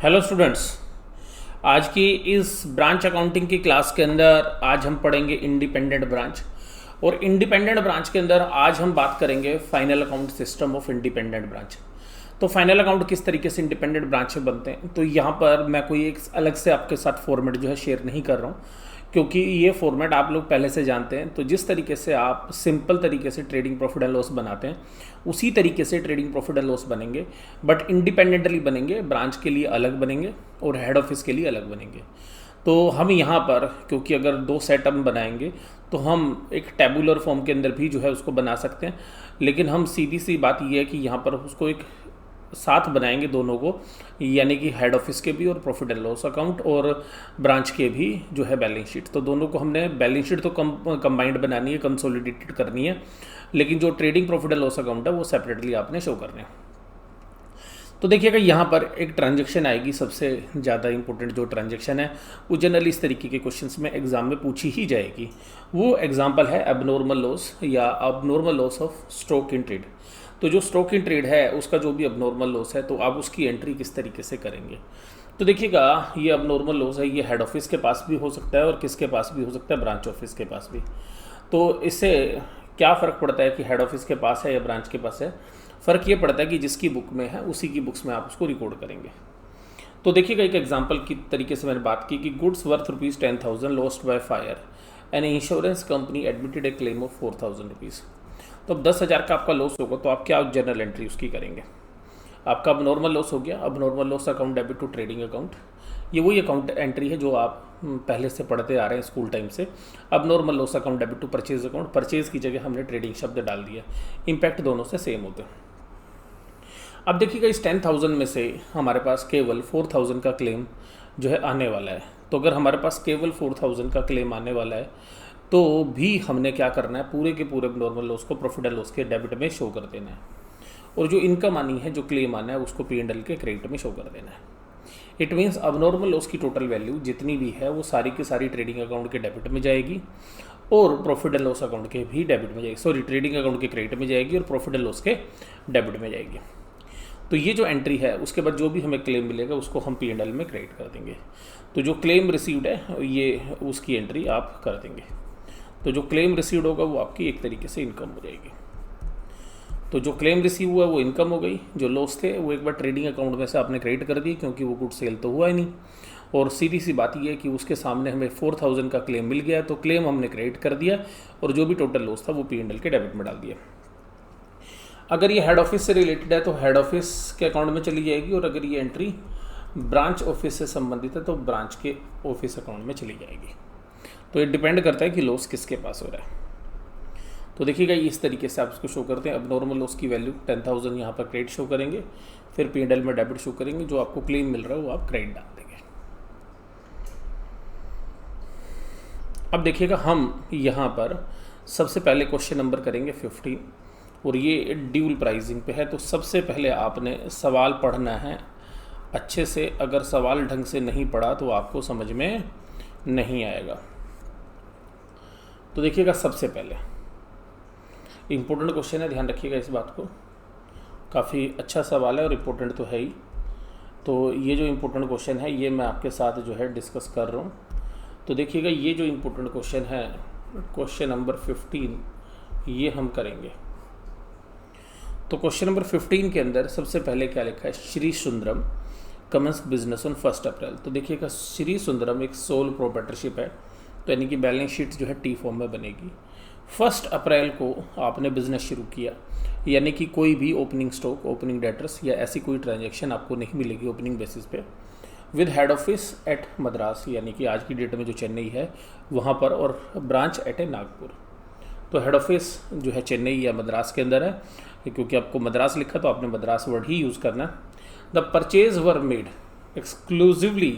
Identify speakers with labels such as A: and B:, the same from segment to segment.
A: Hello students. आज की इस ब्रांच अकाउंटिंग की क्लास के अंदर आज हम पढ़ेंगे इंडिपेंडेंट ब्रांच। और इंडिपेंडेंट ब्रांच के अंदर आज हम बात करेंगे final account system of independent branch. तो फाइनल अकाउंट किस तरीके से इंडिपेंडेंट ब्रांच में बनते हैं, तो यहाँ पर मैं कोई एक अलग से आपके साथ फॉर्मेट जो है शेयर नहीं कर रहा हूँ, क्योंकि ये फॉर्मेट आप लोग पहले से जानते हैं। तो जिस तरीके से आप सिंपल तरीके से ट्रेडिंग प्रॉफिट एंड लॉस बनाते हैं, उसी तरीके से ट्रेडिंग प्रॉफिट एंड लॉस बनेंगे, बट इंडिपेंडेंटली बनेंगे। ब्रांच के लिए अलग बनेंगे और हेड ऑफिस के लिए अलग बनेंगे। तो हम यहाँ पर, क्योंकि अगर दो सेटअप बनाएंगे तो हम एक टेबुलर फॉर्म के अंदर भी जो है उसको बना सकते हैं, लेकिन हम सीधी सी बात यह है कि यहाँ पर उसको एक साथ बनाएंगे दोनों को, यानी कि हेड ऑफिस के भी और प्रॉफिट एंड लॉस अकाउंट और ब्रांच के भी जो है बैलेंस शीट। तो दोनों को हमने बैलेंस शीट तो कंबाइंड बनानी है, कंसोलिडेटेड करनी है, लेकिन जो trading profit and loss account है वो सेपरेटली आपने शो करने हैं। तो देखिएगा यहाँ पर एक ट्रांजैक्शन आएगी, सबसे ज़्यादा इंपॉर्टेंट जो ट्रांजैक्शन है वो जनरली इस तरीके के क्वेश्चंस में एग्जाम में पूछी ही जाएगी। वो एग्जांपल है एबनॉर्मल लॉस या abnormal loss of stock in trade. तो जो स्टॉक इन ट्रेड है उसका जो भी एबनॉर्मल लॉस है, तो आप उसकी एंट्री किस तरीके से करेंगे। तो देखिएगा ये एबनॉर्मल लॉस है, ये हेड ऑफिस के पास भी हो सकता है और किसके पास भी हो सकता है, ब्रांच ऑफिस के पास भी। तो इससे क्या फ़र्क पड़ता है कि हेड ऑफिस के पास है या ब्रांच के पास है? फ़र्क ये पड़ता है कि जिसकी बुक में है उसी की बुक्स में आप उसको रिकॉर्ड करेंगे। तो देखिएगा एक एग्जांपल की तरीके से मैंने बात की कि goods worth ₹10,000 lost by fire and insurance company admitted A claim of ₹4,000। तो अब 10,000 का आपका लॉस होगा, तो आप क्या जर्नल एंट्री उसकी करेंगे। आपका अब नॉर्मल लॉस हो गया, अब normal loss account debit to trading account. ये वही अकाउंट एंट्री है जो आप पहले से पढ़ते आ रहे हैं स्कूल टाइम से। अब normal loss account debit to purchase account, purchase की जगह हमने ट्रेडिंग शब्द डाल दिया। इम्पैक्ट दोनों से सेम होते हैं। अब देखिएगा इस 10,000 में से हमारे पास केवल 4,000 का क्लेम जो है आने वाला है। तो अगर हमारे पास केवल 4,000 का क्लेम आने वाला है तो भी हमने क्या करना है, पूरे के पूरे नॉर्मल लॉस को प्रॉफिट एंड लॉस के डेबिट में शो कर देना है, और जो इनकम आनी है, जो क्लेम आना है, उसको P&L के क्रेडिट में शो कर देना है। इट मीन्स अब नॉर्मल लॉस की टोटल वैल्यू जितनी भी है वो सारी की सारी ट्रेडिंग अकाउंट के डेबिट में जाएगी और प्रॉफिट एंड लॉस अकाउंट के भी डेबिट में जाएगी, सॉरी ट्रेडिंग अकाउंट के क्रेडिट में जाएगी और प्रॉफिट एंड लॉस के डेबिट में जाएगी। तो ये जो एंट्री है उसके बाद जो भी हमें क्लेम मिलेगा उसको हम P&L में क्रेडिट कर देंगे। तो जो क्लेम रिसीव्ड है ये उसकी एंट्री आप कर देंगे। तो जो क्लेम रिसीव्ड होगा वो आपकी एक तरीके से इनकम हो जाएगी। तो जो क्लेम रिसीव हुआ वो इनकम हो गई, जो लॉस थे वो एक बार ट्रेडिंग अकाउंट में से आपने क्रेडिट कर दी, क्योंकि वो गुड सेल तो हुआ ही नहीं। और सीधी सी बात ये है कि उसके सामने हमें 4,000 का क्लेम मिल गया, तो क्लेम हमने क्रेडिट कर दिया और जो भी टोटल लॉस था वो P&L के डेबिट में डाल दिया। अगर ये हेड ऑफिस से रिलेटेड है तो हेड ऑफिस के अकाउंट में चली जाएगी, और अगर ये एंट्री ब्रांच ऑफिस से संबंधित है तो ब्रांच के ऑफिस अकाउंट में चली जाएगी। तो ये डिपेंड करता है कि लॉस किसके पास हो रहा है। तो देखिएगा इस तरीके से आप इसको शो करते हैं। अब नॉर्मल लॉस की वैल्यू 10,000 यहाँ पर क्रेडिट शो करेंगे, फिर P&L में डेबिट शो करेंगे, जो आपको क्लेम मिल रहा है वो आप क्रेडिट डाल देंगे। अब देखिएगा हम यहाँ पर सबसे पहले क्वेश्चन नंबर करेंगे 15, और ये ड्यूल प्राइसिंग पे है। तो सबसे पहले आपने सवाल पढ़ना है अच्छे से। अगर सवाल ढंग से नहीं पढ़ा तो आपको समझ में नहीं आएगा। तो देखिएगा सबसे पहले इम्पोर्टेंट क्वेश्चन है, ध्यान रखिएगा इस बात को। काफ़ी अच्छा सवाल है और इम्पोर्टेंट तो है ही। तो ये जो इम्पोर्टेंट क्वेश्चन है ये मैं आपके साथ जो है डिस्कस कर रहा हूँ। तो देखिएगा ये जो इम्पोर्टेंट क्वेश्चन है, क्वेश्चन नंबर 15, ये हम करेंगे। तो क्वेश्चन नंबर 15 के अंदर सबसे पहले क्या लिखा है, Shri Sundaram commences business on 1 April. तो देखिएगा श्री सुंदरम एक सोल प्रोप्राइटरशिप है, तो यानी कि बैलेंस शीट जो है T फॉर्म में बनेगी। 1 अप्रैल को आपने बिजनेस शुरू किया, यानी कि कोई भी ओपनिंग स्टॉक, ओपनिंग डेटर्स या ऐसी कोई ट्रांजैक्शन आपको नहीं मिलेगी ओपनिंग बेसिस पे, with head office eight Madras, यानी कि आज की डेट में जो चेन्नई है वहाँ पर, और ब्रांच एट ए नागपुर। तो हेड ऑफिस जो है चेन्नई या मद्रास के अंदर है, क्योंकि आपको मद्रास लिखा तो आपने मद्रास वर्ड ही यूज़ करना है। The purchase were made exclusively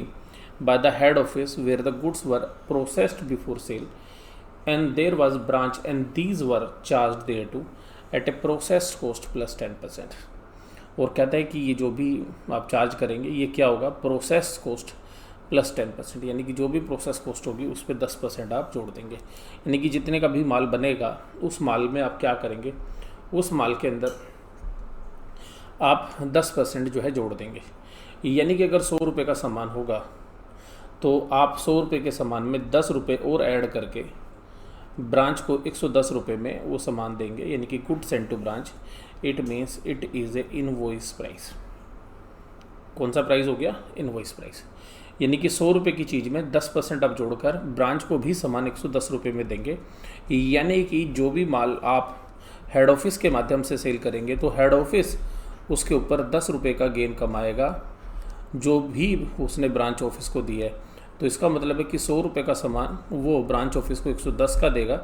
A: by the head office where the goods were processed before sale, and there was branch and these were charged thereto at a processed cost plus 10%। और कहता है कि ये जो भी आप चार्ज करेंगे ये क्या होगा, प्रोसेस कोस्ट प्लस 10%, यानी कि जो भी प्रोसेस कोस्ट होगी उस पर 10% आप जोड़ देंगे। यानी कि जितने का भी माल बनेगा उस माल में आप क्या करेंगे, उस माल के अंदर आप 10% जो है जोड़ देंगे। यानी कि अगर 100 रुपये का सामान होगा तो आप 100 रुपये के सामान में 10 रुपये और ऐड करके ब्रांच को 110 रुपये में वो सामान देंगे, यानी कि good send to branch. It means it is a invoice price. कौन सा प्राइस हो गया? Invoice price. यानी कि 100 रुपये की चीज़ में 10% आप जोड़कर ब्रांच को भी सामान 110 रुपये में देंगे। यानी कि जो भी माल आप हेड ऑफिस के माध्यम से सेल करेंगे तो हेड ऑफिस उसके ऊपर 10 रुपये का गेन कमाएगा जो भी उसने ब्रांच ऑफिस को दिया है। तो इसका मतलब है कि 100 रुपये का सामान वो ब्रांच ऑफिस को 110 का देगा,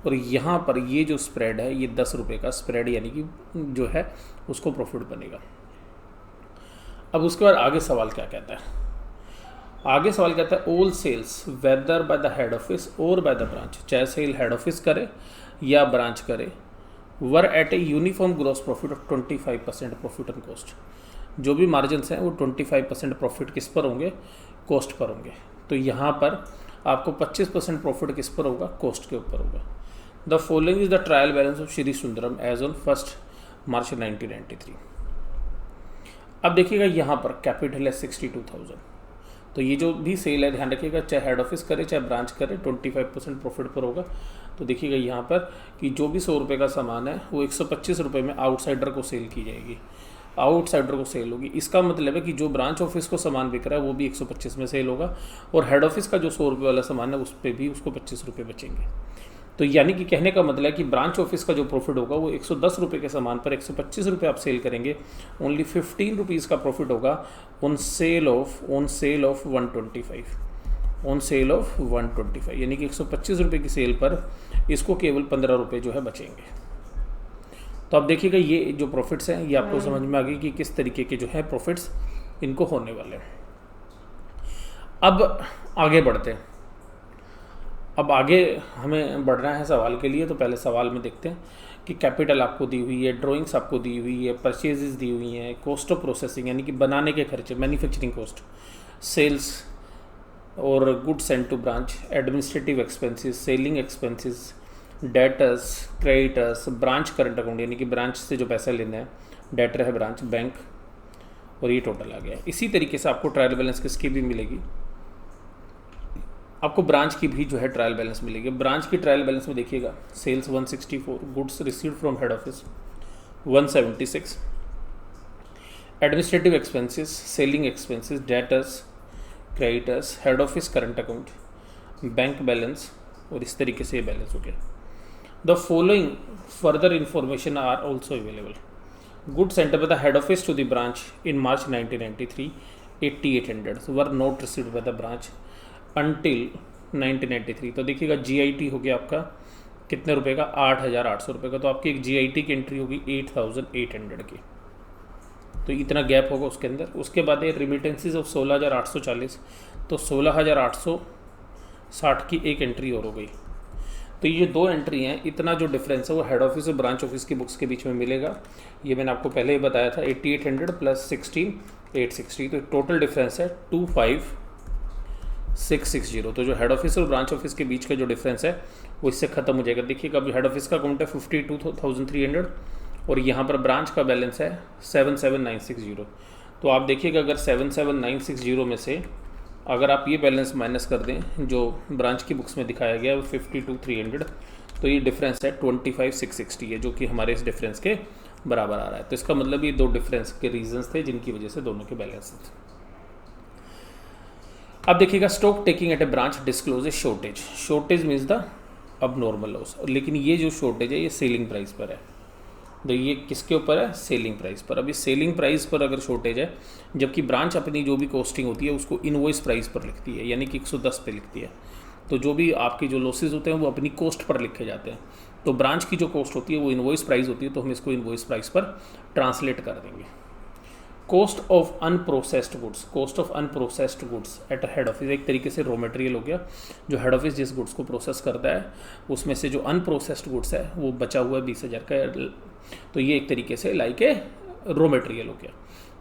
A: और यहाँ पर ये जो स्प्रेड है ये 10 रुपये का स्प्रेड यानी कि जो है उसको प्रॉफिट बनेगा। अब उसके बाद आगे सवाल क्या कहता है? आगे सवाल कहता है all sales whether by the head office और बाय द ब्रांच, चाहे सेल हेड ऑफिस करे या ब्रांच करे, were at a uniform gross profit of 25% profit on cost. जो भी मार्जिन्स हैं वो 25% प्रॉफिट किस पर होंगे? कॉस्ट पर होंगे। तो यहाँ पर आपको 25% प्रॉफिट किस पर होगा? कॉस्ट के ऊपर होगा। The following is the trial balance of Shri Sundaram as on 1 March 1993। अब देखिएगा यहाँ पर कैपिटल है 62,000। तो ये जो भी सेल है ध्यान रखिएगा, चाहे हेड ऑफिस करे चाहे ब्रांच करे 25% प्रॉफिट पर होगा। तो देखिएगा यहाँ पर कि जो भी 100 रुपये का सामान है वो 125 रुपये में आउटसाइडर को सेल की जाएगी, आउटसाइडर को सेल होगी। इसका मतलब है कि जो ब्रांच ऑफिस को सामान बिक रहा है वो भी 125 में सेल होगा, और हेड ऑफिस का जो 100 रुपये वाला सामान है उस पर भी उसको 25 रुपये बचेंगे। तो यानी कि कहने का मतलब है कि ब्रांच ऑफिस का जो प्रॉफिट होगा वो 110 रुपये के सामान पर 125 रुपये आप सेल करेंगे, ओनली 15 रुपीज़ का प्रॉफिट होगा on sale of 125, on sale of 125, यानी कि 125 रुपये की सेल पर इसको केवल 15 रुपये जो है बचेंगे। तो अब देखिएगा ये जो प्रॉफिट्स हैं ये आपको समझ में आ गई कि किस तरीके के जो है प्रॉफिट्स इनको होने वाले हैं। अब आगे बढ़ते हैं। अब आगे हमें बढ़ना है सवाल के लिए, तो पहले सवाल में देखते हैं कि कैपिटल आपको दी हुई है, ड्राइंग्स आपको दी हुई है, परचेजेस दी हुई हैं, कॉस्ट ऑफ प्रोसेसिंग यानी कि बनाने के खर्चे, मैन्युफैक्चरिंग कॉस्ट, सेल्स और goods send to branch, administrative expenses, selling expenses, debtors, creditors, branch current account यानी कि ब्रांच से जो पैसा लेना है, डेटर है ब्रांच, बैंक, और ये टोटल आ गया। इसी तरीके से आपको ट्रायल बैलेंस किसकी भी मिलेगी? आपको ब्रांच की भी जो है ट्रायल बैलेंस मिलेगी। ब्रांच की ट्रायल बैलेंस में देखिएगा sales 164, goods received from head office 176, administrative expenses, selling expenses, debtors, creditors, head office current account, bank balance, और इस तरीके से ये बैलेंस हो गया। The following further information are also available. Goods sent by the head office to the branch in March 1993 8800 were not received by the branch until 1993। तो देखिएगा GIT हो गया आपका कितने रुपए का? 8,800 रुपये का। तो आपकी एक GIT की एंट्री होगी 8,800 की, तो इतना गैप होगा उसके अंदर। उसके बाद ये रिमिटेंसीज ऑफ 16,840, तो 16,860 की एक एंट्री और हो गई। तो ये दो एंट्री हैं, इतना जो डिफरेंस है वो हेड ऑफिस और ब्रांच ऑफिस की बुक्स के बीच में मिलेगा। ये मैंने आपको पहले ही बताया था 8,800 प्लस 16,860, तो टोटल डिफरेंस है 25,660। तो जो हेड ऑफिस और ब्रांच ऑफिस के बीच का जो डिफरेंस है वो इससे ख़त्म हो जाएगा। देखिएगा अभी हेड ऑफिस का अकाउंट है 52,300 और यहाँ पर ब्रांच का बैलेंस है 77,960। तो आप देखिएगा अगर 77,960 में से अगर आप ये बैलेंस माइनस कर दें जो ब्रांच की बुक्स में दिखाया गया है 52,300, तो ये डिफरेंस है 25,660 है, जो कि हमारे इस डिफरेंस के बराबर आ रहा है। तो इसका मतलब ये दो डिफरेंस के रीजंस थे जिनकी वजह से दोनों के बैलेंस थे। अब देखिएगा stock taking at a branch disclose A shortage. Shortage means the अब नॉर्मल लॉस, लेकिन ये जो शॉर्टेज है ये सेलिंग प्राइस पर है। तो ये किसके ऊपर है? सेलिंग प्राइस पर। अभी सेलिंग प्राइस पर अगर शॉर्टेज है, जबकि ब्रांच अपनी जो भी कॉस्टिंग होती है उसको इनवॉइस प्राइस पर लिखती है, यानी कि 110 पे लिखती है। तो जो भी आपके जो लॉसेज होते हैं वो अपनी कॉस्ट पर लिखे जाते हैं। तो ब्रांच की जो कॉस्ट होती है वो इनवॉइस प्राइस होती है, तो हम इसको इनवॉइस प्राइस पर ट्रांसलेट कर देंगे। Cost of unprocessed goods, cost of unprocessed goods at head office एक तरीके से रॉ मटेरियल हो गया। जो हेड ऑफिस जिस गुड्स को प्रोसेस करता है उसमें से जो अनप्रोसेस्ड गुड्स है वो बचा हुआ है 20,000 का, तो ये एक तरीके से लाइक ए रॉ मटेरियल हो गया।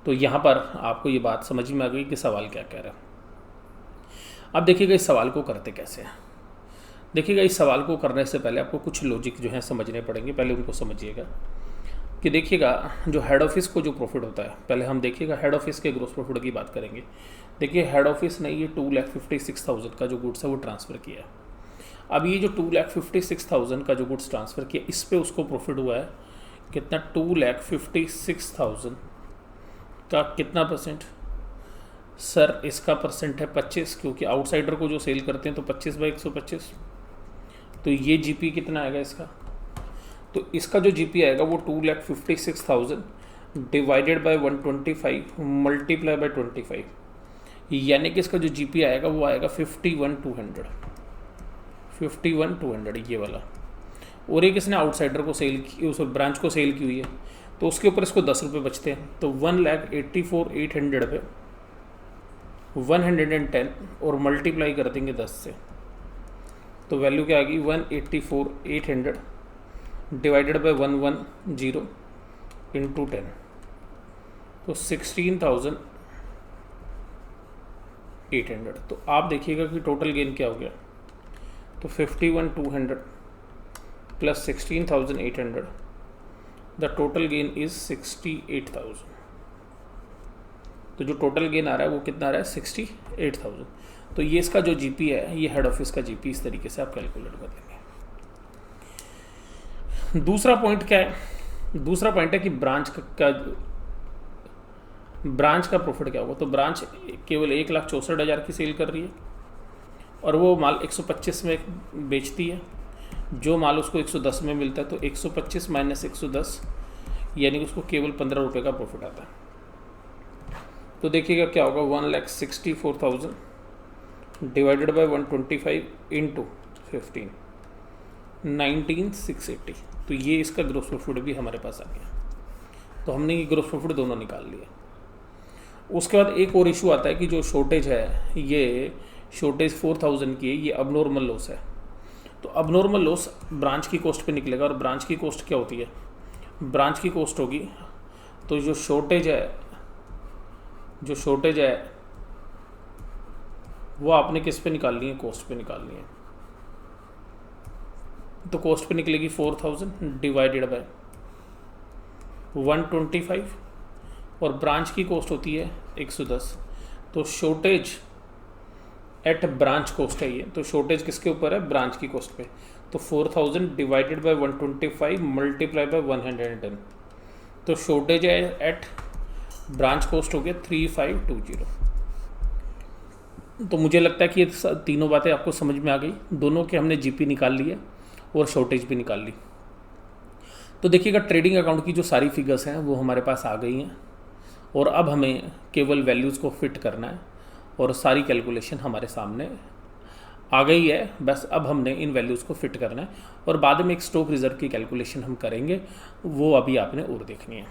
A: तो यहाँ पर आपको ये बात समझ में आ गई कि सवाल क्या कह रहा है। अब देखिएगा इस सवाल को करते कैसे हैं। देखिएगा इस सवाल को करने से पहले आपको कुछ लॉजिक जो है समझने पड़ेंगे, पहले उनको समझिएगा कि देखिएगा जो हेड ऑफिस को जो प्रॉफिट होता है, पहले हम देखिएगा हेड ऑफिस के ग्रोस प्रॉफिट की बात करेंगे। देखिए हेड ऑफिस ने ये 2,56,000 का जो गुड्स है वो ट्रांसफ़र किया है। अब ये जो 2,56,000 का जो गुड्स ट्रांसफ़र किया, इस पे उसको प्रॉफिट हुआ है कितना, 2,56,000 का कितना परसेंट सर? इसका परसेंट है 25, क्योंकि आउटसाइडर को जो सेल करते हैं तो 25/125। तो ये जीपी कितना आएगा इसका? तो इसका जो जीपी आएगा वो 2,56,000 डिवाइडेड बाय 125 मल्टीप्लाई बाय 25, यानी कि इसका जो जीपी आएगा वो आएगा 51,200, 51,200 ये वाला। और एक इसने आउटसाइडर को सेल की, उस ब्रांच को सेल की हुई है, तो उसके ऊपर इसको 10 रुपये बचते हैं। तो 1,84,800 पे 110 और मल्टीप्लाई कर देंगे 10 से, तो वैल्यू क्या आएगी 1,84,800 डिवाइडेड बाय 110 इंटू 10, तो 16,800। तो आप देखिएगा कि टोटल गेन क्या हो गया, तो 51,200 plus 16,800, the total gain is 68,000। तो जो टोटल गेन आ रहा है वो कितना आ रहा है, 68,000। तो ये इसका जो जीपी है, ये हेड ऑफिस का जीपी, इस तरीके से आप कैलकुलेट कर लेंगे। दूसरा पॉइंट क्या है? दूसरा पॉइंट है कि ब्रांच का प्रॉफिट क्या होगा। तो ब्रांच केवल 1,64,000 की सेल कर रही है और वो माल 125 में बेचती है। जो माल उसको 110 में मिलता है, तो 125 माइनस 110 यानी कि उसको केवल 15 रुपये का प्रॉफिट आता है। तो देखिएगा क्या होगा, 1,64,000 डिवाइडेड बाय 125 इंटू 15, 19,680। तो ये इसका ग्रोस प्रॉफिट भी हमारे पास आ गया। तो हमने ये ग्रोस प्रॉफिट दोनों निकाल लिए। उसके बाद एक और इशू आता है कि जो शॉर्टेज है, ये शॉर्टेज 4,000 की है, ये अबनॉर्मल लॉस है। तो अबनॉर्मल लॉस ब्रांच की कॉस्ट पे निकलेगा, और ब्रांच की कॉस्ट क्या होती है, ब्रांच की कॉस्ट होगी, तो जो शॉर्टेज है वो आपने किस पे निकालनी है, कॉस्ट पे निकालनी है। तो कॉस्ट पे निकलेगी 4,000 डिवाइडेड बाय 125, और ब्रांच की कॉस्ट होती है 110। तो शॉर्टेज एट ब्रांच कॉस्ट है ये, तो शॉर्टेज किसके ऊपर है, ब्रांच की कॉस्ट पे। तो 4,000 डिवाइडेड बाय 125 मल्टीप्लाई बाय 110, तो शॉर्टेज एट ब्रांच कॉस्ट हो गया 3,520। तो मुझे लगता है कि ये तीनों बातें आपको समझ में आ गई। दोनों के हमने जीपी निकाल ली है और शॉर्टेज भी निकाल ली। तो देखिएगा ट्रेडिंग अकाउंट की जो सारी फिगर्स हैं वो हमारे पास आ गई हैं, और अब हमें केवल वैल्यूज़ को फिट करना है और सारी कैलकुलेशन हमारे सामने आ गई है। बस अब हमने इन वैल्यूज़ को फिट करना है, और बाद में एक स्टॉक रिजर्व की कैलकुलेशन हम करेंगे, वो अभी आपने और देखनी है।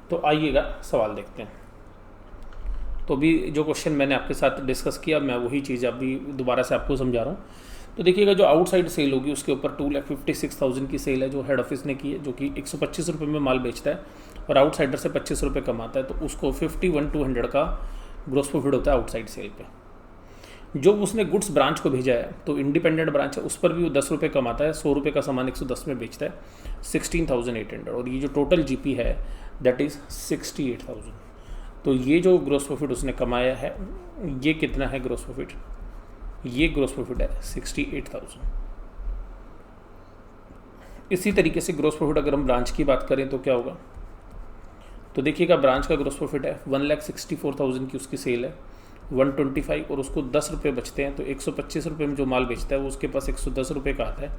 A: तो आइएगा सवाल देखते हैं। तो अभी जो क्वेश्चन मैंने आपके साथ डिस्कस किया, मैं वही चीज़ अभी दोबारा से आपको समझा रहा हूँ। तो देखिएगा जो आउटसाइड सेल होगी उसके ऊपर 2,56,000 की सेल है जो हेड ऑफिस ने की है, जो कि 125 रुपये में माल बेचता है और आउटसाइडर से 25 रुपये कमाता है। तो उसको 51,200 का ग्रोस प्रॉफिट होता है आउटसाइड सेल पे। जो उसने गुड्स ब्रांच को भेजा है, तो इंडिपेंडेंट ब्रांच है, उस पर भी वो 10 रुपये कमाता है। 100 रुपये का सामान 110 में बेचता है, 16,800। और ये जो टोटल जीपी है दैट इज़ 68,000। तो ये जो ग्रोस प्रॉफिट उसने कमाया है, ये कितना है ग्रोस प्रॉफिट, ये ग्रोस प्रॉफिट है 68,000। इसी तरीके से ग्रोस प्रॉफिट अगर हम ब्रांच की बात करें तो क्या होगा, तो देखिएगा ब्रांच का ग्रोस प्रॉफिट है 1,64,000 की उसकी सेल है, 125 और उसको 10 रुपये बचते हैं। तो 125 रुपये में जो माल बेचता है वो उसके पास 110 रुपये का आता है,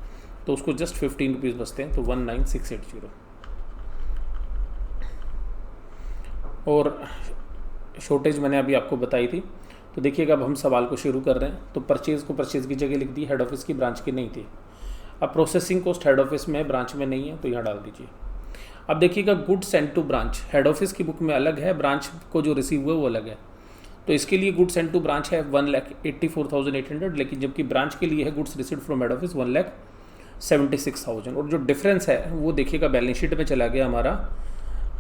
A: तो उसको जस्ट 15 रुपीज़ बचते हैं, तो 19,680। और शॉर्टेज मैंने अभी आपको बताई थी। तो देखिएगा अब हम सवाल को शुरू कर रहे हैं। तो परचेज़ को परचेज़ की जगह लिख दी, हेड ऑफिस की, ब्रांच की नहीं थी। अब प्रोसेसिंग कॉस्ट हेड ऑफिस में है, ब्रांच में नहीं है, तो यहाँ डाल दीजिए। अब देखिएगा goods send to branch head office की बुक में अलग है, ब्रांच को जो रिसीव हुआ वो अलग है। तो इसके लिए गुड्स सेंड टू ब्रांच है 1,84,800, लेकिन जबकि ब्रांच के लिए है goods received from head office 1,76,000। और जो डिफरेंस है वो देखिएगा बैलेंस शीट में चला गया हमारा,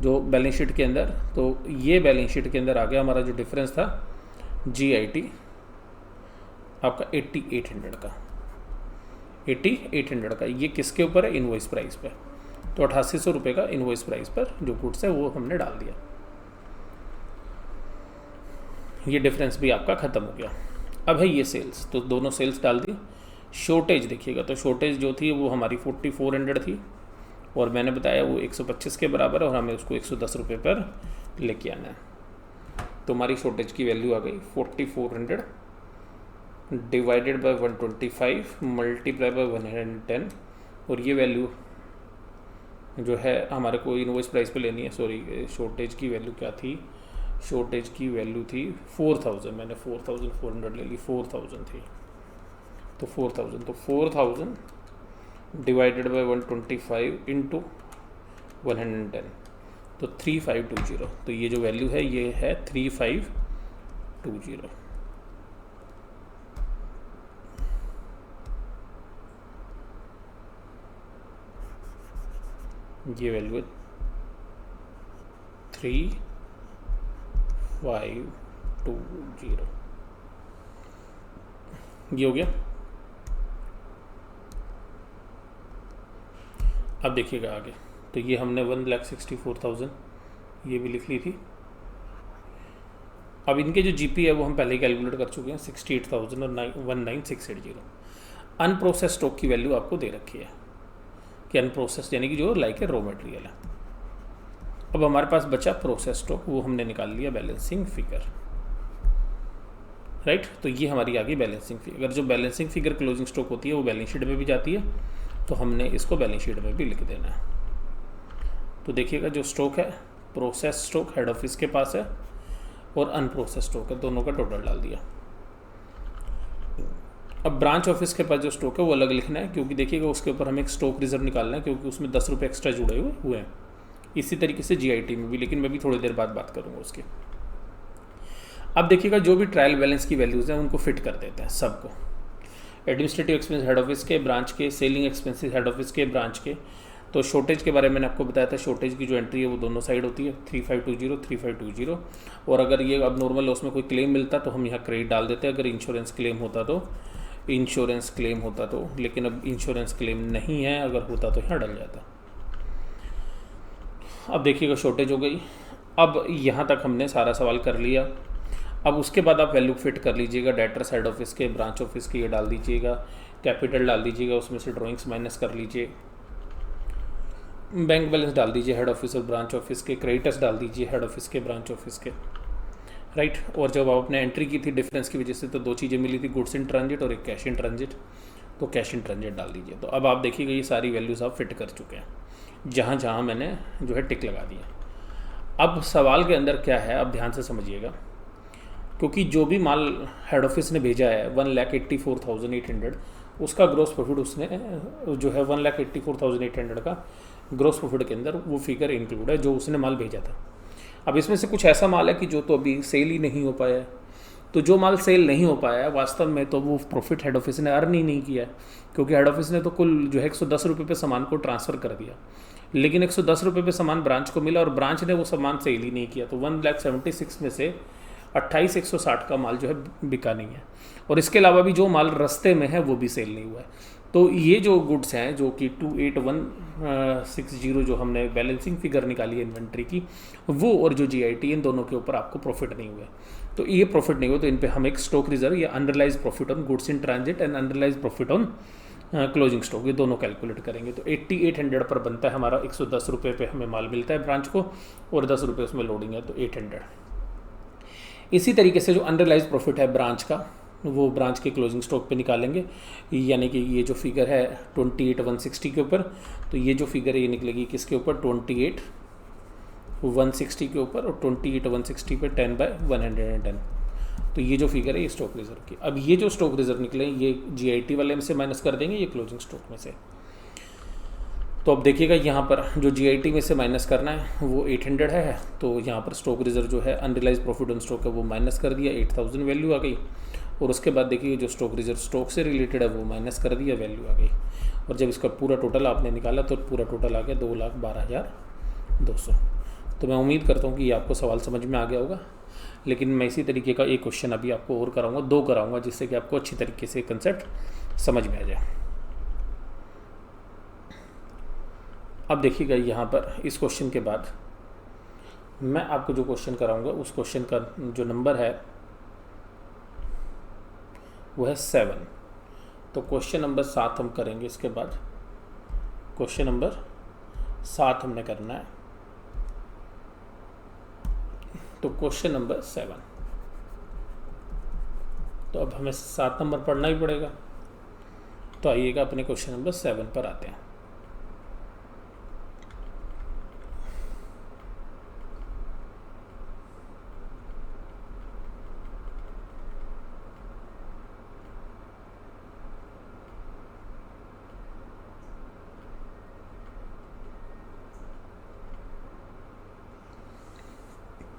A: जो बैलेंस शीट के अंदर, तो ये बैलेंस शीट के अंदर आ गया हमारा जो डिफरेंस था GIT आपका 8,800 का, 8,800 का। ये किसके ऊपर है, इनवॉइस प्राइस पे। तो 8800 रुपये का इनवॉइस प्राइस पर जो गुड्स है वो हमने डाल दिया। ये डिफरेंस भी आपका ख़त्म हो गया। अब है ये सेल्स, तो दोनों सेल्स डाल दी। शॉर्टेज देखिएगा, तो शॉर्टेज जो थी वो हमारी 4400 थी और मैंने बताया वो 125 के बराबर है और हमें उसको 110 रुपये पर लेके आना है। तो हमारी शॉर्टेज की वैल्यू आ गई 4400 डिवाइडेड बाय 125 मल्टीप्लाई बाय 110 और ये वैल्यू जो है हमारे को इनवॉइस प्राइस पे लेनी है। सॉरी, शॉर्टेज की वैल्यू क्या थी? शॉर्टेज की वैल्यू थी 4000, मैंने 4400 ले ली, 4000 थी तो 4000, तो 4000 डिवाइडेड बाय 125 इंटू 110 तो 3520। तो ये जो वैल्यू है ये है 3520। ये वैल्यू है 3520। ये हो गया। अब देखिएगा आगे, तो ये हमने 1,64,000 ये भी लिख ली थी। अब इनके जो जीपी है वो हम पहले ही कैलकुलेट कर चुके हैं 68,000 और 19680। अनप्रोसेस स्टॉक की वैल्यू आपको दे रखी है कि अनप्रोसेस यानी कि जो लाइक है रॉ मटेरियल है। अब हमारे पास बचा प्रोसेस स्टॉक, वो हमने निकाल लिया बैलेंसिंग फिगर, राइट। तो ये हमारी आ गई बैलेंसिंग फिगर। अगर जो बैलेंसिंग फिगर क्लोजिंग स्टॉक होती है वो बैलेंस शीट में भी जाती है, तो हमने इसको बैलेंस शीट में भी लिख देना है। तो देखिएगा जो स्टॉक है, प्रोसेस स्टॉक हेड ऑफिस के पास है और अनप्रोसेस स्टॉक है, दोनों का टोटल डाल दिया। अब ब्रांच ऑफिस के पास जो स्टॉक है वो अलग लिखना है, क्योंकि देखिएगा उसके ऊपर हमें एक स्टॉक रिजर्व निकालना है, क्योंकि उसमें 10 रुपये एक्स्ट्रा जुड़े हुए हैं। इसी तरीके से जीआईटी में भी, लेकिन मैं भी थोड़ी देर बाद बात करूँगा उसकी। अब देखिएगा जो भी ट्रायल बैलेंस की वैल्यूज़ हैं उनको फिट कर देते हैं सबको। एडमिनिस्ट्रेटिव एक्सपेंस हेड ऑफिस के, ब्रांच के, सेलिंग एक्सपेंसेस हेड ऑफिस के, ब्रांच के। तो शॉर्टेज के बारे में मैंने आपको बताया था, शॉर्टेज की जो एंट्री है वो दोनों साइड होती है 3520 और अगर ये अब नॉर्मल लॉस में कोई क्लेम मिलता तो हम यहाँ क्रेडिट डाल देते हैं, अगर इंश्योरेंस क्लेम होता तो, लेकिन अब इंश्योरेंस क्लेम नहीं है, अगर होता तो यहाँ डल जाता। अब देखिएगा शॉर्टेज हो गई। अब यहाँ तक हमने सारा सवाल कर लिया। अब उसके बाद आप वैल्यू फिट कर लीजिएगा, डेटर्स हेड ऑफिस के, ब्रांच ऑफिस के ये डाल दीजिएगा, कैपिटल डाल दीजिएगा, उसमें से ड्राइंग्स माइनस कर लीजिए, बैंक बैलेंस डाल दीजिए हेड ऑफिस और ब्रांच ऑफिस के, क्रेडिटर्स डाल दीजिए हेड ऑफिस के, ब्रांच ऑफिस के, राइट। और जब आपने एंट्री की थी डिफरेंस की वजह से तो दो चीज़ें मिली थी, गुड्स इन ट्रांजिट और एक कैश इन ट्रांजिट, तो कैश इन ट्रांजिट डाल दीजिए। तो अब आप देखिएगा ये सारी वैल्यूज़ आप फिट कर चुके हैं, जहाँ जहाँ मैंने जो है टिक लगा दिया। अब सवाल के अंदर क्या है, अब ध्यान से समझिएगा, क्योंकि जो भी माल हेड ऑफिस ने भेजा है 1,84,800, उसका ग्रोस प्रॉफिट उसने जो है 1,84,800 का ग्रोस प्रॉफिट के अंदर वो फिगर इंक्लूड है जो उसने माल भेजा था। अब इसमें से कुछ ऐसा माल है कि जो तो अभी सेल ही नहीं हो पाया है, तो जो माल सेल नहीं हो पाया है वास्तव में तो वो प्रॉफिट हेड ऑफिस ने अर्न ही नहीं किया है, क्योंकि हेड ऑफिस ने तो कुल जो है 110 रुपये पे सामान को ट्रांसफ़र कर दिया, लेकिन 110 रुपये पे सामान ब्रांच को मिला और ब्रांच ने वो सामान सेल ही नहीं किया। तो 1,76,000 में से 28,160 का माल जो है बिका नहीं है, और इसके अलावा भी जो माल रास्ते में है वो भी सेल नहीं हुआ है। तो ये जो गुड्स हैं जो कि 28,160 जो हमने बैलेंसिंग फिगर निकाली है इन्वेंट्री की, वो और जो जीआईटी इन दोनों के ऊपर आपको प्रॉफिट नहीं हुआ। तो ये प्रॉफिट नहीं हुआ तो इन पे हम एक स्टॉक रिजर्व या unrealised profit on goods in transit and unrealised profit on closing stock, ये दोनों कैलकुलेट करेंगे। तो 8800 पर बनता है हमारा, 110 रुपये पे हमें माल मिलता है ब्रांच को और 10 रुपये उसमें लोडिंग है, तो 800। इसी तरीके से जो अनरियलाइज प्रॉफिट है ब्रांच का, वो ब्रांच के क्लोजिंग स्टॉक पे निकालेंगे, यानी कि ये जो फिगर है 28,160 के ऊपर, तो ये जो फिगर है ये निकलेगी किसके ऊपर, 28,160 के ऊपर, और 28,160 पे 10/110। तो ये जो फिगर है ये स्टॉक रिजर्व की। अब ये जो स्टॉक रिजर्व निकले ये जीआईटी वाले में से माइनस कर देंगे, ये क्लोजिंग स्टॉक में से। तो अब देखिएगा यहाँ पर जो जीआईटी में से माइनस करना है वो 800 है, तो यहाँ पर स्टॉक रिजर्व जो है अनरियलाइज प्रॉफिट ऑन स्टॉक है वो माइनस कर दिया, 8,000 वैल्यू आ गई। और उसके बाद देखिए जो स्टॉक रिजर्व स्टॉक से रिलेटेड है वो माइनस कर दिया, वैल्यू आ गई। और जब इसका पूरा टोटल आपने निकाला तो पूरा टोटल आ गया 2,12,200। तो मैं उम्मीद करता हूँ कि ये आपको सवाल समझ में आ गया होगा, लेकिन मैं इसी तरीके का एक क्वेश्चन अभी आपको और कराऊंगा, 2 कराऊंगा, जिससे कि आपको अच्छी तरीके से कंसेप्ट समझ में आ जाए। अब देखिएगा यहाँ पर इस क्वेश्चन के बाद मैं आपको जो क्वेश्चन कराऊंगा उस क्वेश्चन का जो नंबर है वो है 7। तो क्वेश्चन नंबर 7 हम करेंगे। इसके बाद क्वेश्चन नंबर 7 हमने करना है। तो क्वेश्चन नंबर 7, तो अब हमें 7 नंबर पढ़ना ही पड़ेगा। तो आइएगा अपने क्वेश्चन नंबर 7 पर आते हैं।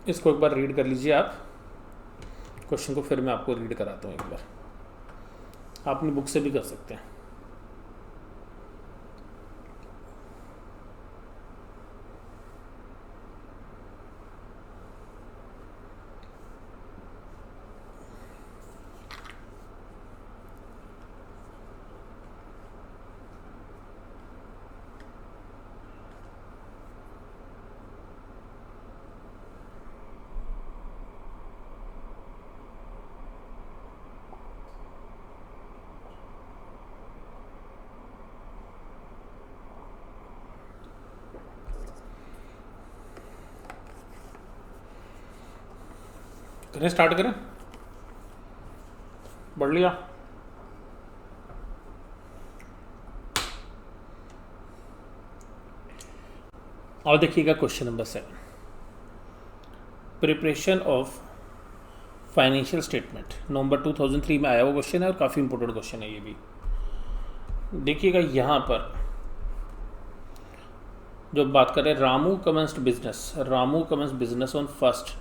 A: इसको एक बार रीड कर लीजिए आप क्वेश्चन को, फिर मैं आपको रीड कराता हूँ एक बार। आप अपनी बुक से भी कर सकते हैं। करें, स्टार्ट करें। पढ़ लिया? और देखिएगा question number 7, preparation of financial statement. नवंबर 2003 में आया हुआ क्वेश्चन है और काफ़ी इंपॉर्टेंट क्वेश्चन है ये भी। देखिएगा यहाँ पर जो बात कर रहे हैं, Ramu commenced business on 1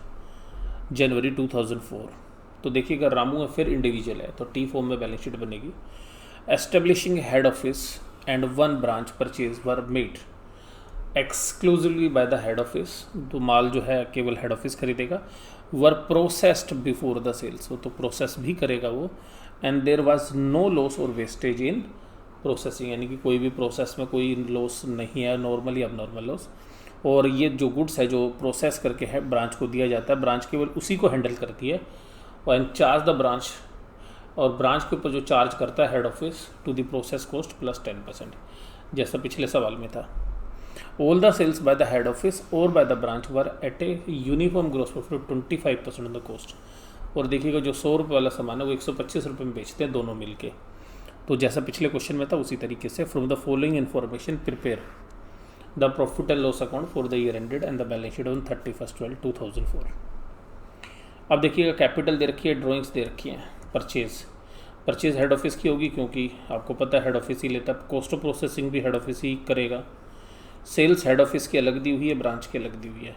A: January 2004। तो देखिएगा रामू है, फिर इंडिविजुअल है, तो टी फॉर्म में बैलेंस शीट बनेगी। Establishing head office and 1 branch purchase were made exclusively by the head office. तो माल जो है केवल हेड ऑफिस खरीदेगा। Were processed before the sales, तो प्रोसेस भी करेगा वो। And there was no loss और वेस्टेज इन प्रोसेसिंग, यानी कि कोई भी प्रोसेस में कोई लॉस नहीं है, नॉर्मली अब नॉर्मल लॉस। और ये जो गुड्स है जो प्रोसेस करके है ब्रांच को दिया जाता है, ब्रांच केवल उसी को हैंडल करती है। और चार्ज द ब्रांच, और ब्रांच के ऊपर जो चार्ज करता है head office to the process cost plus 10%, जैसा पिछले सवाल में था। All the sales by the head office और by the branch were at a uniform gross profit 25% on the cost. और देखिएगा जो 100 रुपये वाला सामान है वो 125 रुपये में बेचते हैं दोनों मिलके। तो जैसा पिछले क्वेश्चन में था उसी तरीके से from the following information prepare the profit and loss account for the year ended and the balance sheet on 31/12/2004। अब देखिएगा कैपिटल दे रखी है, ड्राइंग्स दे रखी हैं। परचेज हेड ऑफिस की होगी क्योंकि आपको पता है हेड ऑफिस ही लेता है। कॉस्ट ऑफ प्रोसेसिंग भी हेड ऑफिस ही करेगा। सेल्स हेड ऑफिस की अलग दी हुई है, ब्रांच की अलग दी हुई है।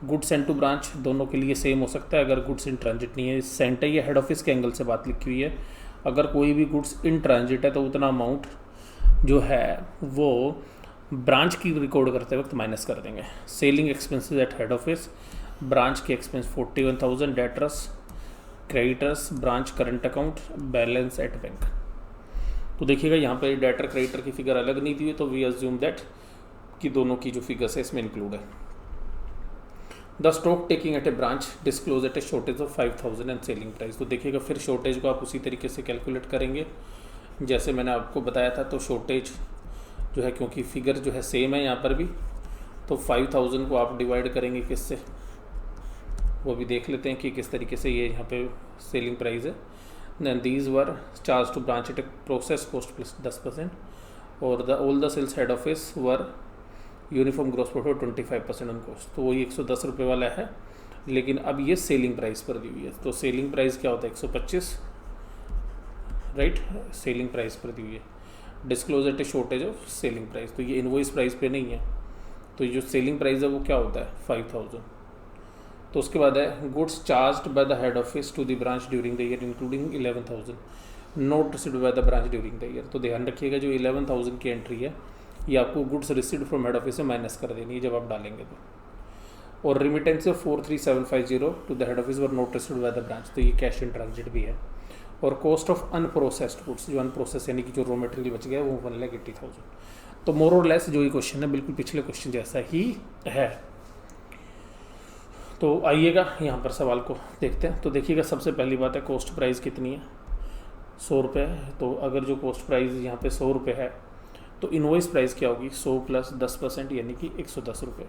A: गुड्स एंड टू ब्रांच दोनों के लिए सेम हो सकता है अगर गुड्स इन ट्रांजिट नहीं है। सेंट है ये हेड ऑफिस के एंगल से बात लिखी हुई है। अगर कोई भी गुड्स इन ट्रांजिट है तो उतना अमाउंट जो है वो ब्रांच की रिकॉर्ड करते वक्त माइनस कर देंगे। Selling expenses at head office, branch के expense 41,000, debtors creditors branch current account, balance at bank. तो देखिएगा यहाँ पे डेटर क्रेडिटर की फिगर अलग नहीं दी हुई, तो वी अज्यूम दैट कि दोनों की जो फिगर्स है इसमें इंक्लूड है। The stock taking at a branch disclose at a shortage of 5,000 and selling price. तो देखिएगा फिर शॉर्टेज को आप उसी तरीके से कैलकुलेट करेंगे जैसे मैंने आपको बताया था। तो शॉर्टेज जो है, क्योंकि फिगर जो है सेम है यहाँ पर भी, तो 5,000 को आप डिवाइड करेंगे किससे, वो भी देख लेते हैं कि किस तरीके से ये यहाँ पे सेलिंग प्राइस है। Then these were charge to branch at a process cost plus 10%। और the all the sales head office were uniform gross profit 25% on cost. तो वही 110 रुपये वाला है, लेकिन अब ये सेलिंग प्राइस पर दी हुई है। तो सेलिंग प्राइस क्या होता है 125, राइट, सेलिंग प्राइस पर दी हुई है। Disclose at a shortage of selling price, तो ये इनवॉइस प्राइस पे नहीं है। तो ये जो सेलिंग प्राइस है वो क्या होता है 5,000। तो उसके बाद है goods charged by the head office to the branch during the year including 11,000 not received by the branch during the year. तो ध्यान रखिएगा जो 11,000 की एंट्री है ये आपको goods received from head office से माइनस कर देनी है जब आप डालेंगे तो। और remittance of 43750 to the head office were not received by the branch, तो ये कैश इन ट्रांजिट भी है। और कॉस्ट ऑफ अनप्रोसेस्ड गुड्स, जो अनप्रोसेस यानी कि जो रॉ मटेरियल बच गया वो 1,80,000। तो मोर और लेस जो ही क्वेश्चन है बिल्कुल पिछले क्वेश्चन जैसा ही है। तो आइएगा यहाँ पर सवाल को देखते हैं। तो देखिएगा सबसे पहली बात है कॉस्ट प्राइस कितनी है, 100 रुपये है। तो अगर जो कॉस्ट प्राइस यहाँ पे 100 रुपये है तो इनवॉइस प्राइस क्या होगी 100 प्लस 10% यानी कि 110 रुपये।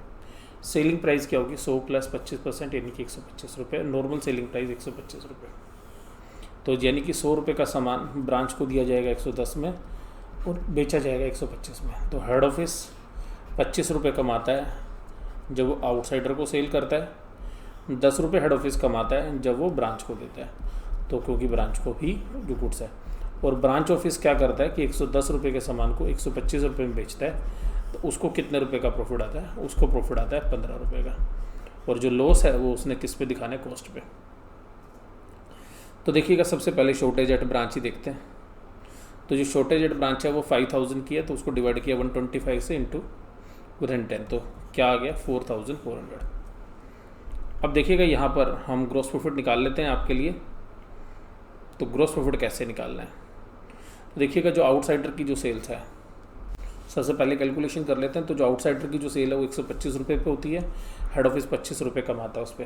A: सेलिंग प्राइस क्या होगी 100 प्लस 25% यानी कि 125 रुपये। नॉर्मल सेलिंग प्राइस 125 रुपये। तो यानी कि 100 रुपये का सामान ब्रांच को दिया जाएगा 110 में और बेचा जाएगा 125 में। तो हेड ऑफिस 25 रुपये कमाता है जब वो आउटसाइडर को सेल करता है, 10 रुपये हेड ऑफिस कमाता है जब वो ब्रांच को देता है। तो क्योंकि ब्रांच को भी जो गुड्स है, और ब्रांच ऑफिस क्या करता है कि 110 रुपये के सामान को 125 रुपये में बेचता है, तो उसको कितने रुपए का प्रॉफिट आता है, उसको प्रॉफिट आता है 15 रुपये का। और जो लॉस है वो उसने किस पे दिखाना है, कॉस्ट पे। तो देखिएगा सबसे पहले शॉर्टेज एट ब्रांच ही देखते हैं। तो जो शॉर्टेज एट ब्रांच है वो 5000 की है, तो उसको डिवाइड किया 125 से इंटू 110, तो क्या आ गया 4400। अब देखिएगा यहाँ पर हम ग्रॉस प्रॉफिट निकाल लेते हैं आपके लिए। तो ग्रॉस प्रॉफिट कैसे निकालना है, तो देखिएगा जो आउटसाइडर की जो सेल्स है, सबसे पहले कैलकुलेशन कर लेते हैं। तो जो आउटसाइडर की जो सेल है वो 125 रुपये पे होती है, हेड ऑफिस 25 रुपये कमाता है उस पर।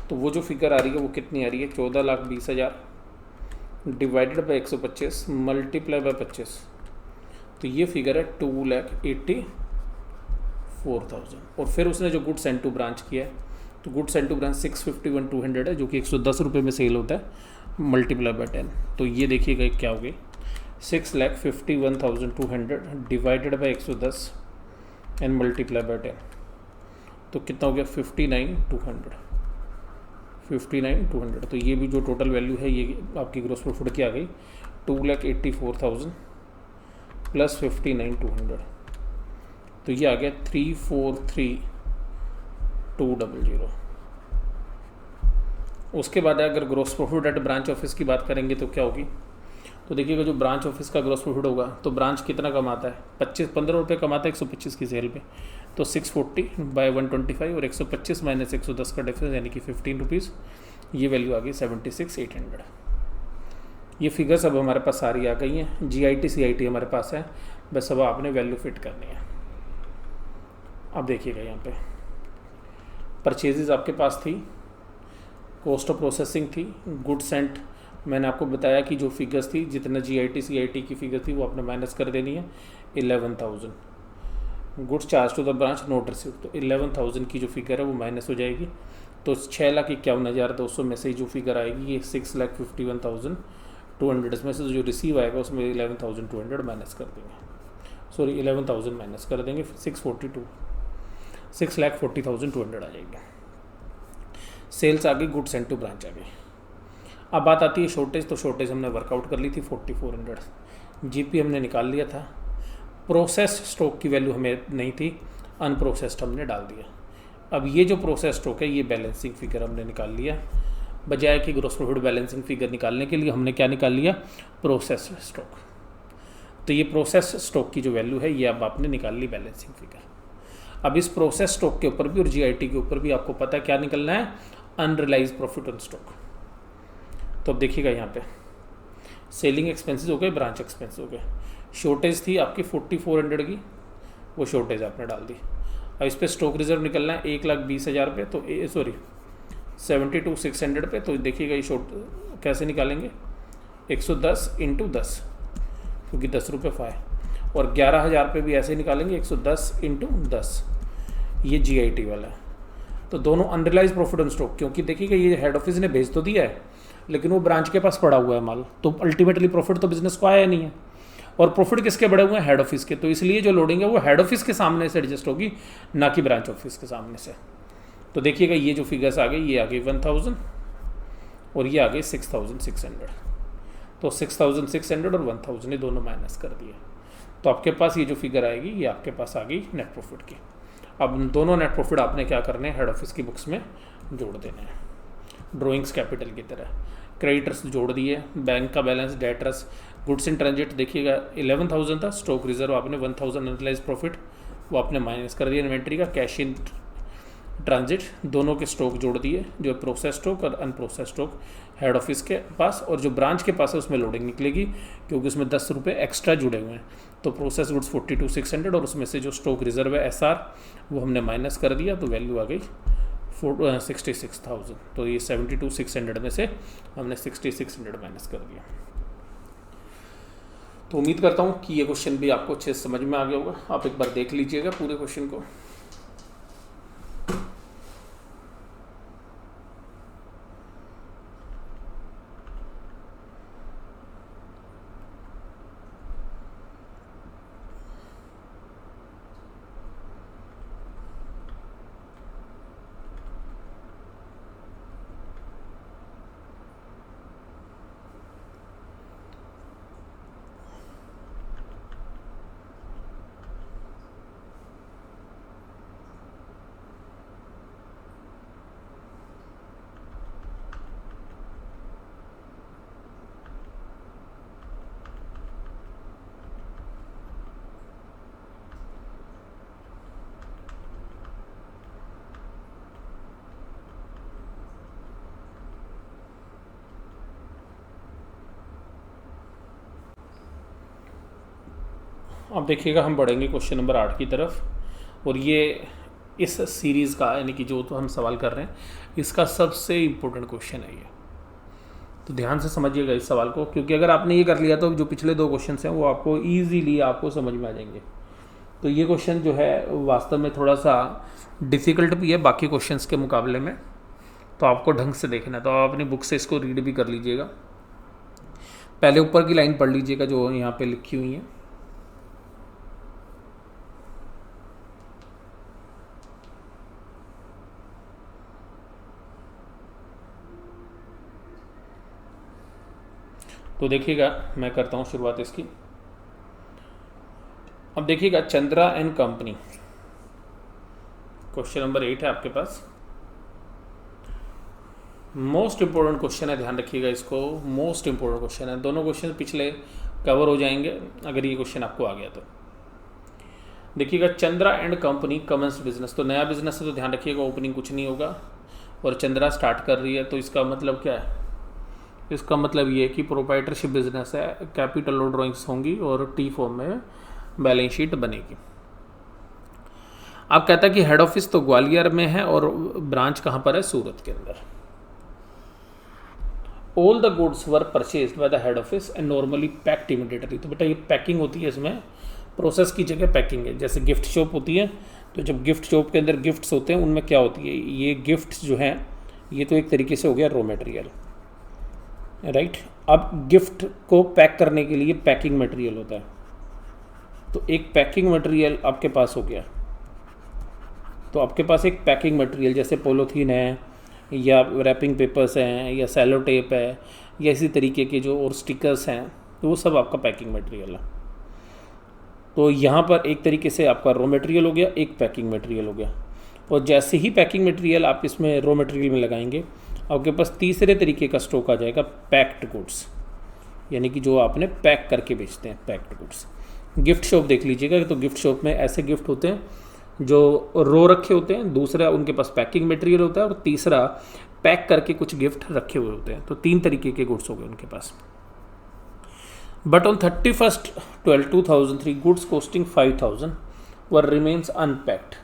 A: तो वो जो फिगर आ रही है वो कितनी आ रही है 14,20,000 डिवाइडेड बाई 125 मल्टीप्लाई बाई 25, तो ये फिगर है 2,84,000। और फिर उसने जो गुड्स एंड टू ब्रांच किया है, तो गुड्स एंड टू ब्रांच 651,200 है, जो कि 110 रुपये में सेल होता है, मल्टीप्लाई बाई 10। तो ये देखिएगा क्या हो गई 6,51,200 divided by 110 and multiply by 10, तो कितना हो गया 59,200। तो ये भी जो टोटल वैल्यू है ये आपकी ग्रॉस प्रॉफिट की आ गई 2,84,000 प्लस 59,200, तो ये आ गया 343,200। उसके बाद अगर gross profit at branch office की बात करेंगे तो क्या होगी, तो देखिएगा जो ब्रांच ऑफिस का ग्रॉस प्रॉफिट होगा, तो ब्रांच कितना कमाता है 15 रुपये कमाता है 125 की सेल पे, तो 640 बाय 125 और 125 माइनस 110 का डिफरेंस यानी कि 15 रुपीज़, ये वैल्यू आ गई 76,800। ये फिगर्स अब हमारे पास सारी आ गई हैं, GIT CIT हमारे पास है, बस अब आपने वैल्यू फिट करनी है। अब देखिएगा यहाँ पे परचेजेस आपके पास थी, कॉस्ट ऑफ प्रोसेसिंग थी, गुड्स एंड मैंने आपको बताया कि जो फिगर्स थी जितना GIT CIT की फिगर थी वो आपने माइनस कर देनी है 11,000। Goods charge to the branch not receive, तो 11,000 की जो फिगर है वो माइनस हो जाएगी। तो 6,51,200 में से जो फिगर आएगी ये 6,51,200, इसमें से जो रिसीव आएगा उसमें 11,200 माइनस कर देंगे, सॉरी 11,000 माइनस कर देंगे, 6,40,200 आ जाएगी। सेल्स आ गई, गुड्स एंड टू ब्रांच आ गई। अब बात आती है शॉर्टेज, तो शॉर्टेज हमने वर्कआउट कर ली थी 4,400, GP हमने निकाल लिया था। प्रोसेस्ड स्टॉक की वैल्यू हमें नहीं थी, अनप्रोसेस्ड हमने डाल दिया। अब ये जो प्रोसेस स्टॉक है ये बैलेंसिंग फिगर हमने निकाल लिया, बजाय कि ग्रॉस प्रॉफिट बैलेंसिंग फिगर निकालने के लिए हमने क्या निकाल लिया, प्रोसेस स्टॉक। तो ये प्रोसेस स्टॉक की जो वैल्यू है ये अब आपने निकाल ली बैलेंसिंग फिगर। अब इस प्रोसेस स्टॉक के ऊपर भी और GIT के ऊपर भी आपको पता है क्या निकलना है, अनरियलाइज प्रॉफिट ऑन स्टॉक। तो अब देखिएगा यहाँ पे सेलिंग एक्सपेंसेस हो गए, ब्रांच एक्सपेंस हो गए, शॉर्टेज थी आपकी 4,400 की, वो शॉर्टेज आपने डाल दी। अब इस पर स्टॉक रिजर्व निकलना है 1,20,000 पे, तो सॉरी 72,600 पे। तो देखिएगा ये शॉर्ट कैसे निकालेंगे, 110 इंटू 10 क्योंकि 10 रुपये फाय, और 11,000 पे भी ऐसे निकालेंगे 110 इंटू 10, ये GIT वाला है। तो दोनों अनरियलाइज प्रॉफिट ऑन स्टॉक, क्योंकि देखिएगा ये हेड ऑफिस ने भेज तो दिया है लेकिन वो ब्रांच के पास पड़ा हुआ है माल, तो अल्टीमेटली प्रॉफिट तो बिजनेस को आया नहीं है, और प्रॉफिट किसके बढ़े हुए हैं, हेड ऑफिस के। तो इसलिए जो लोडिंग है वो हेड ऑफिस के सामने से एडजस्ट होगी, ना कि ब्रांच ऑफिस के सामने से। तो देखिएगा ये जो फिगर्स आ गई, ये आ गई 1,000 और ये आ गई 6,600। तो 6,600 और 1,000 ये दोनों माइनस कर दिए, तो आपके पास ये जो फिगर आएगी ये आपके पास आ गई नेट प्रॉफिट की। अब दोनों नेट प्रॉफिट आपने क्या करने हैं, हेड ऑफिस की बुक्स में जोड़ देने हैं, ड्रॉइंग्स कैपिटल की तरह। क्रेडिटर्स जोड़ दिए, बैंक का balance, debtors, goods in transit देखिएगा 11,000 था, स्टॉक रिजर्व आपने 1,000 अनरियलाइज प्रॉफिट वो आपने माइनस कर दिया इन्वेंट्री का, कैश इन ट्रांजिट दोनों के स्टॉक जोड़ दिए, जो प्रोसेस स्टॉक और अनप्रोसेस स्टॉक। हेड ऑफिस के पास, और जो ब्रांच के पास है उसमें लोडिंग निकलेगी क्योंकि उसमें 10 रुपये एक्स्ट्रा जुड़े हुए हैं। तो प्रोसेस गुड्स 42,600 और उसमें से जो स्टॉक रिजर्व है SR वो हमने माइनस कर दिया, तो वैल्यू आ गई 66,000। तो ये 72,600 में से हमने 6600 माइनस कर दिया। तो उम्मीद करता हूँ कि ये क्वेश्चन भी आपको अच्छे से समझ में आ गया होगा। आप एक बार देख लीजिएगा पूरे क्वेश्चन को। अब देखिएगा हम बढ़ेंगे क्वेश्चन नंबर 8 की तरफ, और ये इस सीरीज़ का यानी कि जो तो हम सवाल कर रहे हैं इसका सबसे इम्पोर्टेंट क्वेश्चन है ये। तो ध्यान से समझिएगा इस सवाल को, क्योंकि अगर आपने ये कर लिया तो जो पिछले 2 क्वेश्चन हैं वो आपको ईजीली आपको समझ में आ जाएंगे। तो ये क्वेश्चन जो है वास्तव में थोड़ा सा डिफ़िकल्ट भी है बाकी क्वेश्चंस के मुकाबले में, तो आपको ढंग से देखना है। तो आप अपनी बुक से इसको रीड भी कर लीजिएगा। पहले ऊपर की लाइन पढ़ लीजिएगा जो यहाँ पे लिखी हुई है। तो देखिएगा मैं करता हूँ शुरुआत इसकी। अब देखिएगा Chandra and company, question number 8 है आपके पास। मोस्ट इंपॉर्टेंट क्वेश्चन है, ध्यान रखिएगा इसको, मोस्ट इंपॉर्टेंट क्वेश्चन है। दोनों क्वेश्चन पिछले कवर हो जाएंगे अगर ये क्वेश्चन आपको आ गया तो। देखिएगा Chandra and company commence business, तो नया बिजनेस है तो ध्यान रखिएगा ओपनिंग कुछ नहीं होगा, और चंद्रा स्टार्ट कर रही है तो इसका मतलब क्या है? इसका मतलब ये कि प्रोप्राइटरशिप बिजनेस है, कैपिटल लो ड्राइंग्स होंगी और टी फॉर्म में बैलेंस शीट बनेगी। आप कहता है कि हेड ऑफिस तो ग्वालियर में है और ब्रांच कहाँ पर है? सूरत के अंदर। All the goods were purchased bye the head office and normally packed immediately. तो बेटा ये पैकिंग होती है, इसमें प्रोसेस की जगह पैकिंग है। जैसे गिफ्ट शॉप होती है, तो जब गिफ्ट शॉप के अंदर गिफ्ट्स होते हैं उनमें क्या होती है? ये गिफ्ट्स जो हैं ये तो एक तरीके से हो गया रॉ मटेरियल, राइट। अब गिफ्ट को पैक करने के लिए पैकिंग मटेरियल होता है, तो एक पैकिंग मटेरियल आपके पास हो गया। तो आपके पास एक पैकिंग मटेरियल जैसे पॉलीथीन है या रैपिंग पेपर्स हैं या सेलो टेप है या इसी तरीके के जो और स्टिकर्स हैं, तो वो सब आपका पैकिंग मटेरियल है। तो यहाँ पर एक तरीके से आपका रॉ मटेरियल हो गया, एक पैकिंग मटेरियल हो गया। और जैसे ही पैकिंग मटेरियल आप इसमें रॉ मटेरियल में लगाएंगे, आपके पास तीसरे तरीके का स्टॉक आ जाएगा, पैक्ड गुड्स, यानी कि जो आपने पैक करके बेचते हैं, पैक्ड गुड्स। गिफ्ट शॉप देख लीजिएगा, तो गिफ्ट शॉप में ऐसे गिफ्ट होते हैं जो रो रखे होते हैं, दूसरा उनके पास पैकिंग मटेरियल होता है और तीसरा पैक करके कुछ गिफ्ट रखे हुए होते हैं। तो 3 तरीके के गुड्स हो गए उनके पास। But on 31/12/2003 goods costing 5,000 were remains unpacked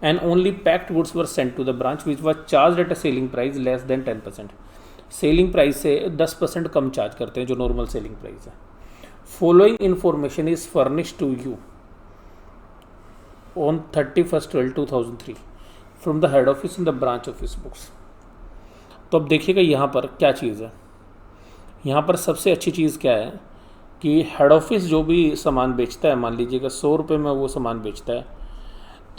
A: and only packed goods were sent to the branch which was charged at a selling price less than 10%। Selling price से 10% कम चार्ज करते हैं जो नॉर्मल सेलिंग प्राइस है। Following information is furnished to you on 31/12/2003 from the head office in the branch office books. तो अब देखिएगा यहाँ पर क्या चीज़ है। यहाँ पर सबसे अच्छी चीज़ क्या है कि हेड ऑफिस जो भी सामान बेचता है, मान लीजिएगा 100 रुपये में वो सामान बेचता है,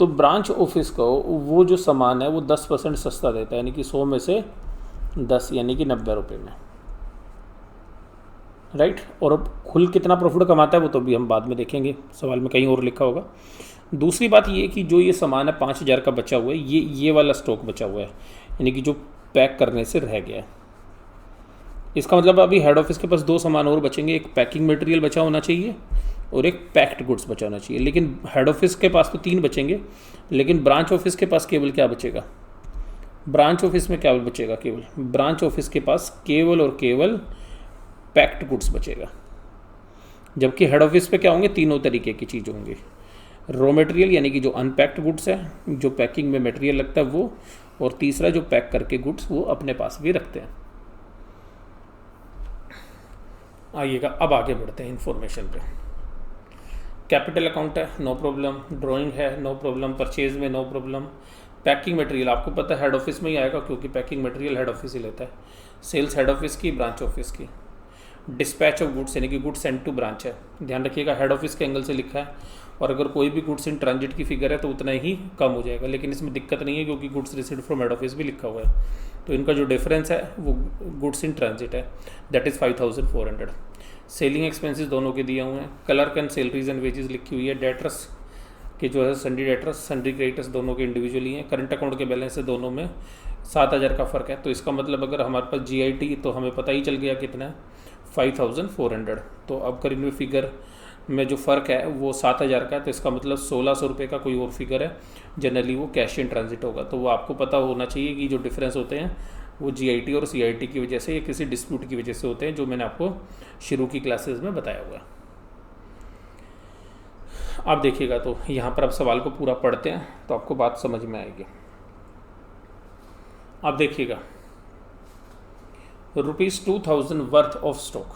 A: तो ब्रांच ऑफिस को वो जो सामान है वो 10% सस्ता देता है, यानी कि 100 में से 10 यानी कि 90 रुपये में, राइट। और अब खुल कितना प्रॉफिट कमाता है वो तो भी हम बाद में देखेंगे, सवाल में कहीं और लिखा होगा। दूसरी बात ये कि जो ये सामान है 5,000 का बचा हुआ है, ये वाला स्टॉक बचा हुआ है, यानी कि जो पैक करने से रह गया है। इसका मतलब अभी हेड ऑफिस के पास 2 सामान और बचेंगे, एक पैकिंग मटेरियल बचा होना चाहिए और एक पैक्ड गुड्स बचा होना चाहिए। लेकिन हेड ऑफिस के पास तो 3 बचेंगे, लेकिन ब्रांच ऑफिस के पास केवल क्या बचेगा? ब्रांच ऑफिस में क्या बचेगा? केवल ब्रांच ऑफिस के पास केवल और केवल पैक्ड गुड्स बचेगा, जबकि हेड ऑफिस पे क्या होंगे? तीनों तरीके की चीज़ होंगी। रॉ मटेरियल यानी कि जो अनपैक्ड गुड्स है, जो पैकिंग में मटेरियल लगता है वो, और तीसरा जो पैक करके गुड्स वो अपने पास भी रखते हैं। आइएगा अब आगे बढ़ते हैं इंफॉर्मेशन पे। कैपिटल अकाउंट है, नो प्रॉब्लम। ड्राइंग है, नो प्रॉब्लम। परचेज में नो प्रॉब्लम। पैकिंग मटेरियल आपको पता है हेड ऑफिस में ही आएगा, क्योंकि पैकिंग मटेरियल हेड ऑफिस ही लेता है। सेल्स हेड ऑफिस की, ब्रांच ऑफिस की। डिस्पैच ऑफ गुड्स यानी कि गुड्स सेंड टू ब्रांच है, ध्यान रखिएगा हेड ऑफिस के एंगल से लिखा है, और अगर कोई भी गुड्स इन ट्रांजिट की फिगर है तो उतना ही कम हो जाएगा, लेकिन इसमें दिक्कत नहीं है क्योंकि goods received from head office भी लिखा हुआ है। तो इनका जो डिफरेंस है वो गुड्स इन ट्रांजिट है, दैट इज़ 5400। सेलिंग एक्सपेंसेस दोनों के दिए हुए हैं। Clerk and salaries and wages लिखी हुई है। डेटर्स के जो है सन्ड्री डेटर्स, सन्ड्री क्रेडिटर्स दोनों के इंडिविजुअली हैं। करंट अकाउंट के बैलेंस से दोनों में 7000 का फ़र्क है। तो इसका मतलब अगर हमारे पास GIT तो हमें पता ही चल गया कितना है, 5400। तो अब करीब में फिगर में जो फ़र्क है वो 7000 का है, तो इसका मतलब 1600 रुपये का कोई और फिगर है। जनरली वो कैश इन ट्रांजिट होगा, तो वो आपको पता होना चाहिए कि जो डिफरेंस होते हैं वो GIT और CIT की वजह से या किसी डिस्प्यूट की वजह से होते हैं, जो मैंने आपको शुरू की क्लासेस में बताया हुआ है। आप देखिएगा तो यहाँ पर अब सवाल को पूरा पढ़ते हैं तो आपको बात समझ में आएगी। आप देखिएगा, ₹2000 worth of stock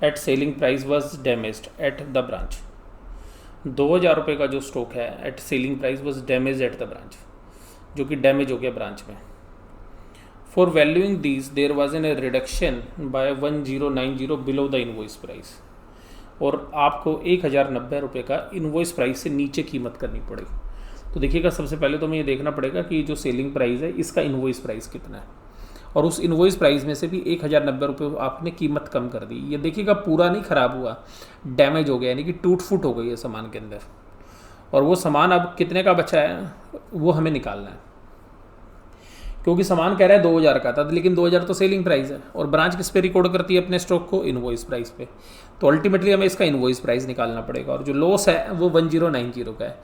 A: at selling price was damaged at the branch. 2000 रुपये का जो स्टॉक है at selling price was damage at the branch, जो कि डैमेज हो गया ब्रांच में। For valuing these there was an reduction by 1090 below the invoice price, और आपको 1090 रुपये का इनवॉइस प्राइस से नीचे कीमत करनी पड़ेगी। तो देखिएगा, सबसे पहले तो हमें ये देखना पड़ेगा कि जो सेलिंग प्राइस है इसका इनवॉइस प्राइस कितना है, और उस इनवॉइस प्राइस में से भी 1090 रुपये आपने कीमत कम कर दी। ये देखिएगा पूरा नहीं ख़राब हुआ, डैमेज हो गया, यानी कि टूट फूट हो गई है सामान के अंदर, और वो सामान अब कितने का बचा है वो हमें निकालना है, क्योंकि सामान कह रहा है 2000 का था, लेकिन 2000 तो सेलिंग प्राइस है, और ब्रांच किस पे रिकॉर्ड करती है अपने स्टॉक को? इनवॉइस प्राइस पे। तो अल्टीमेटली हमें इसका इनवॉइस प्राइस निकालना पड़ेगा, और जो लॉस है वो 1090 का है।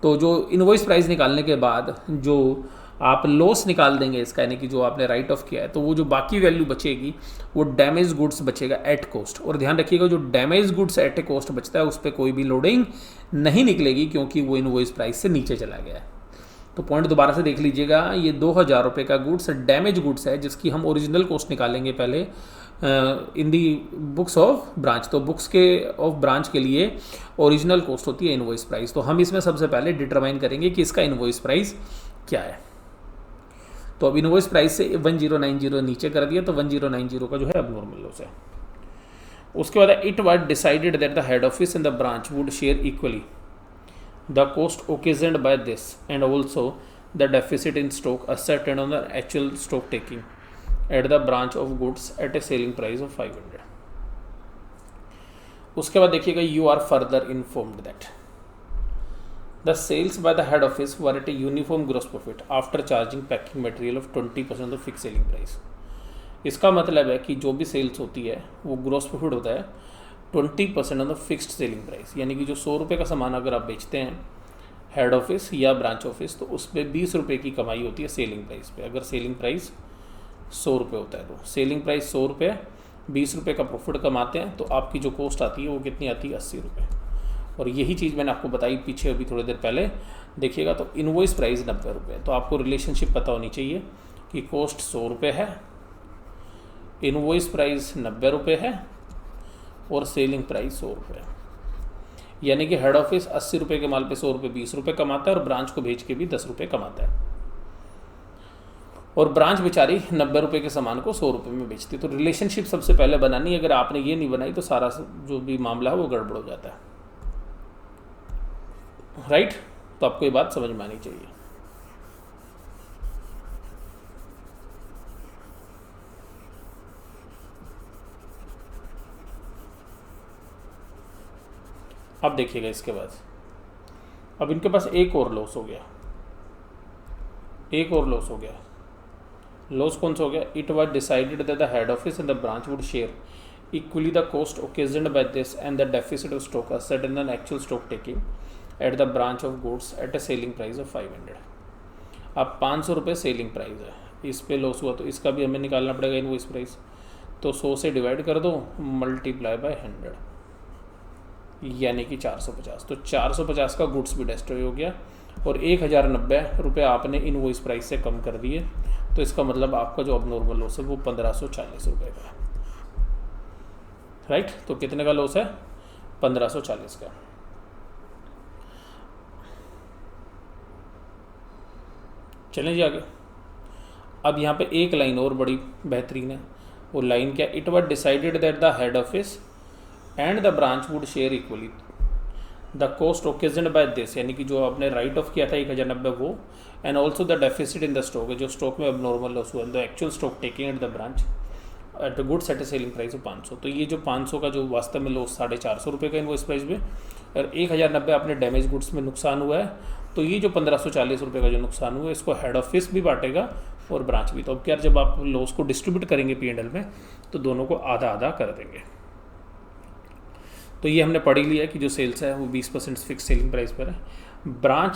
A: तो जो इनवॉइस प्राइस निकालने के बाद जो आप लॉस निकाल देंगे इसका, यानी कि जो आपने राइट ऑफ किया है, तो वो जो बाकी वैल्यू बचेगी वो डैमेज गुड्स बचेगा एट कॉस्ट। और ध्यान रखिएगा, जो damage goods at a cost बचता है उस पर कोई भी लोडिंग नहीं निकलेगी, क्योंकि वो इनवॉइस प्राइस से नीचे चला गया है। तो पॉइंट दोबारा से देख लीजिएगा, ये 2000 रुपये का गुड्स डैमेज गुड्स है, जिसकी हम ओरिजिनल कॉस्ट निकालेंगे पहले इन दी बुक्स ऑफ ब्रांच। तो बुक्स के ऑफ ब्रांच के लिए ओरिजिनल कॉस्ट होती है इनवॉइस प्राइस। तो हम इसमें सबसे पहले डिटरमाइन करेंगे कि इसका इनवॉइस प्राइस क्या है। तो अब इनवॉइस प्राइस से 1090 नीचे कर दिया, तो 1090 का जो है अब नॉर्मल लॉस है। उसके बाद it was decided that the head office and the branch would share equally the cost occasioned by this and also the deficit in stock ascertained on the actual stock taking at the branch of goods at a selling price of 500। उसके बाद देखिएगा, you are further informed that the sales by the head office were at a uniform gross profit after charging packing material of 20% of fixed selling price। इसका मतलब है कि जो भी sales होती है वो ग्रॉस प्रॉफिट होता है 20% on the fixed selling price, यानी कि जो 100 रुपये का सामान अगर आप बेचते हैं हेड ऑफिस या ब्रांच ऑफिस, तो उस पर 20 रुपये की कमाई होती है सेलिंग प्राइस पे। अगर सेलिंग प्राइस 100 रुपये होता है तो सेलिंग प्राइस 100 रुपये, 20 रुपये का प्रॉफिट कमाते हैं, तो आपकी जो कॉस्ट आती है वो कितनी आती है? 80 रुपये। और यही चीज़ मैंने आपको बताई पीछे अभी थोड़ी देर पहले, देखिएगा तो इनवॉइस प्राइस 90 रुपये। तो आपको रिलेशनशिप पता होनी चाहिए कि कॉस्ट 100 रुपये है, इनवॉइस प्राइस 90 रुपये है, और सेलिंग प्राइस 100 रुपये। यानी कि हेड ऑफिस 80 रुपये के माल पे 100 रुपये 20 रुपये कमाता है, और ब्रांच को भेज के भी 10 रुपये कमाता है, और ब्रांच बेचारी 90 रुपये के सामान को 100 रुपये में बेचती है। तो रिलेशनशिप सबसे पहले बनानी, अगर आपने ये नहीं बनाई तो सारा जो भी मामला है वो गड़बड़ हो जाता है, राइट। तो आपको ये बात समझ में आनी चाहिए। अब देखिएगा इसके बाद, अब इनके पास एक और लॉस हो गया, एक और लॉस हो गया। लॉस कौन सा हो गया? It was decided that the head office and the branch would share equally the cost occasioned by this and the deficit of stock asset in an actual stock taking at the branch of goods at a selling price of 500। अब 500 रुपये selling price है, इस पे loss हुआ तो इसका भी हमें निकालना पड़ेगा इनवॉइस प्राइस। तो 100 से डिवाइड कर दो, मल्टीप्लाई बाय 100, यानी कि 450। तो 450 का गुड्स भी डिस्ट्रॉय हो गया और 1090 रुपये आपने इनवॉइस प्राइस से कम कर दिए। तो इसका मतलब आपका जो अब लॉस है वो 1540 रुपये का है, राइट। तो कितने का लॉस है? 1540 का। चलें जी आगे। अब यहाँ पे एक लाइन और बड़ी बेहतरीन है, वो लाइन क्या? It was decided that the head office and the branch would share equally the cost occasioned by this, यानी कि जो आपने राइट ऑफ किया था 1090 वो, and also the deficit in the stock, जो स्टॉक में अब नॉर्मल लॉस हुआ, the actual stock taking at the branch eight good set selling price of 500। तो ये जो 500 का जो वास्तव में लॉस 450 रुपये का इनवॉइस प्राइस में और 1090 आपने डैमेज गुड्स में नुकसान हुआ है, तो ये जो 1540 रुपये का जो नुकसान हुआ है इसको हेड ऑफिस भी बांटेगा और ब्रांच भी। तो अब क्या, जब आप लॉस को डिस्ट्रीब्यूट करेंगे P&L में तो दोनों को आधा आधा कर देंगे। तो ये हमने पढ़ ही लिया है कि जो सेल्स है वो 20% फिक्स सेलिंग प्राइस पर है, branch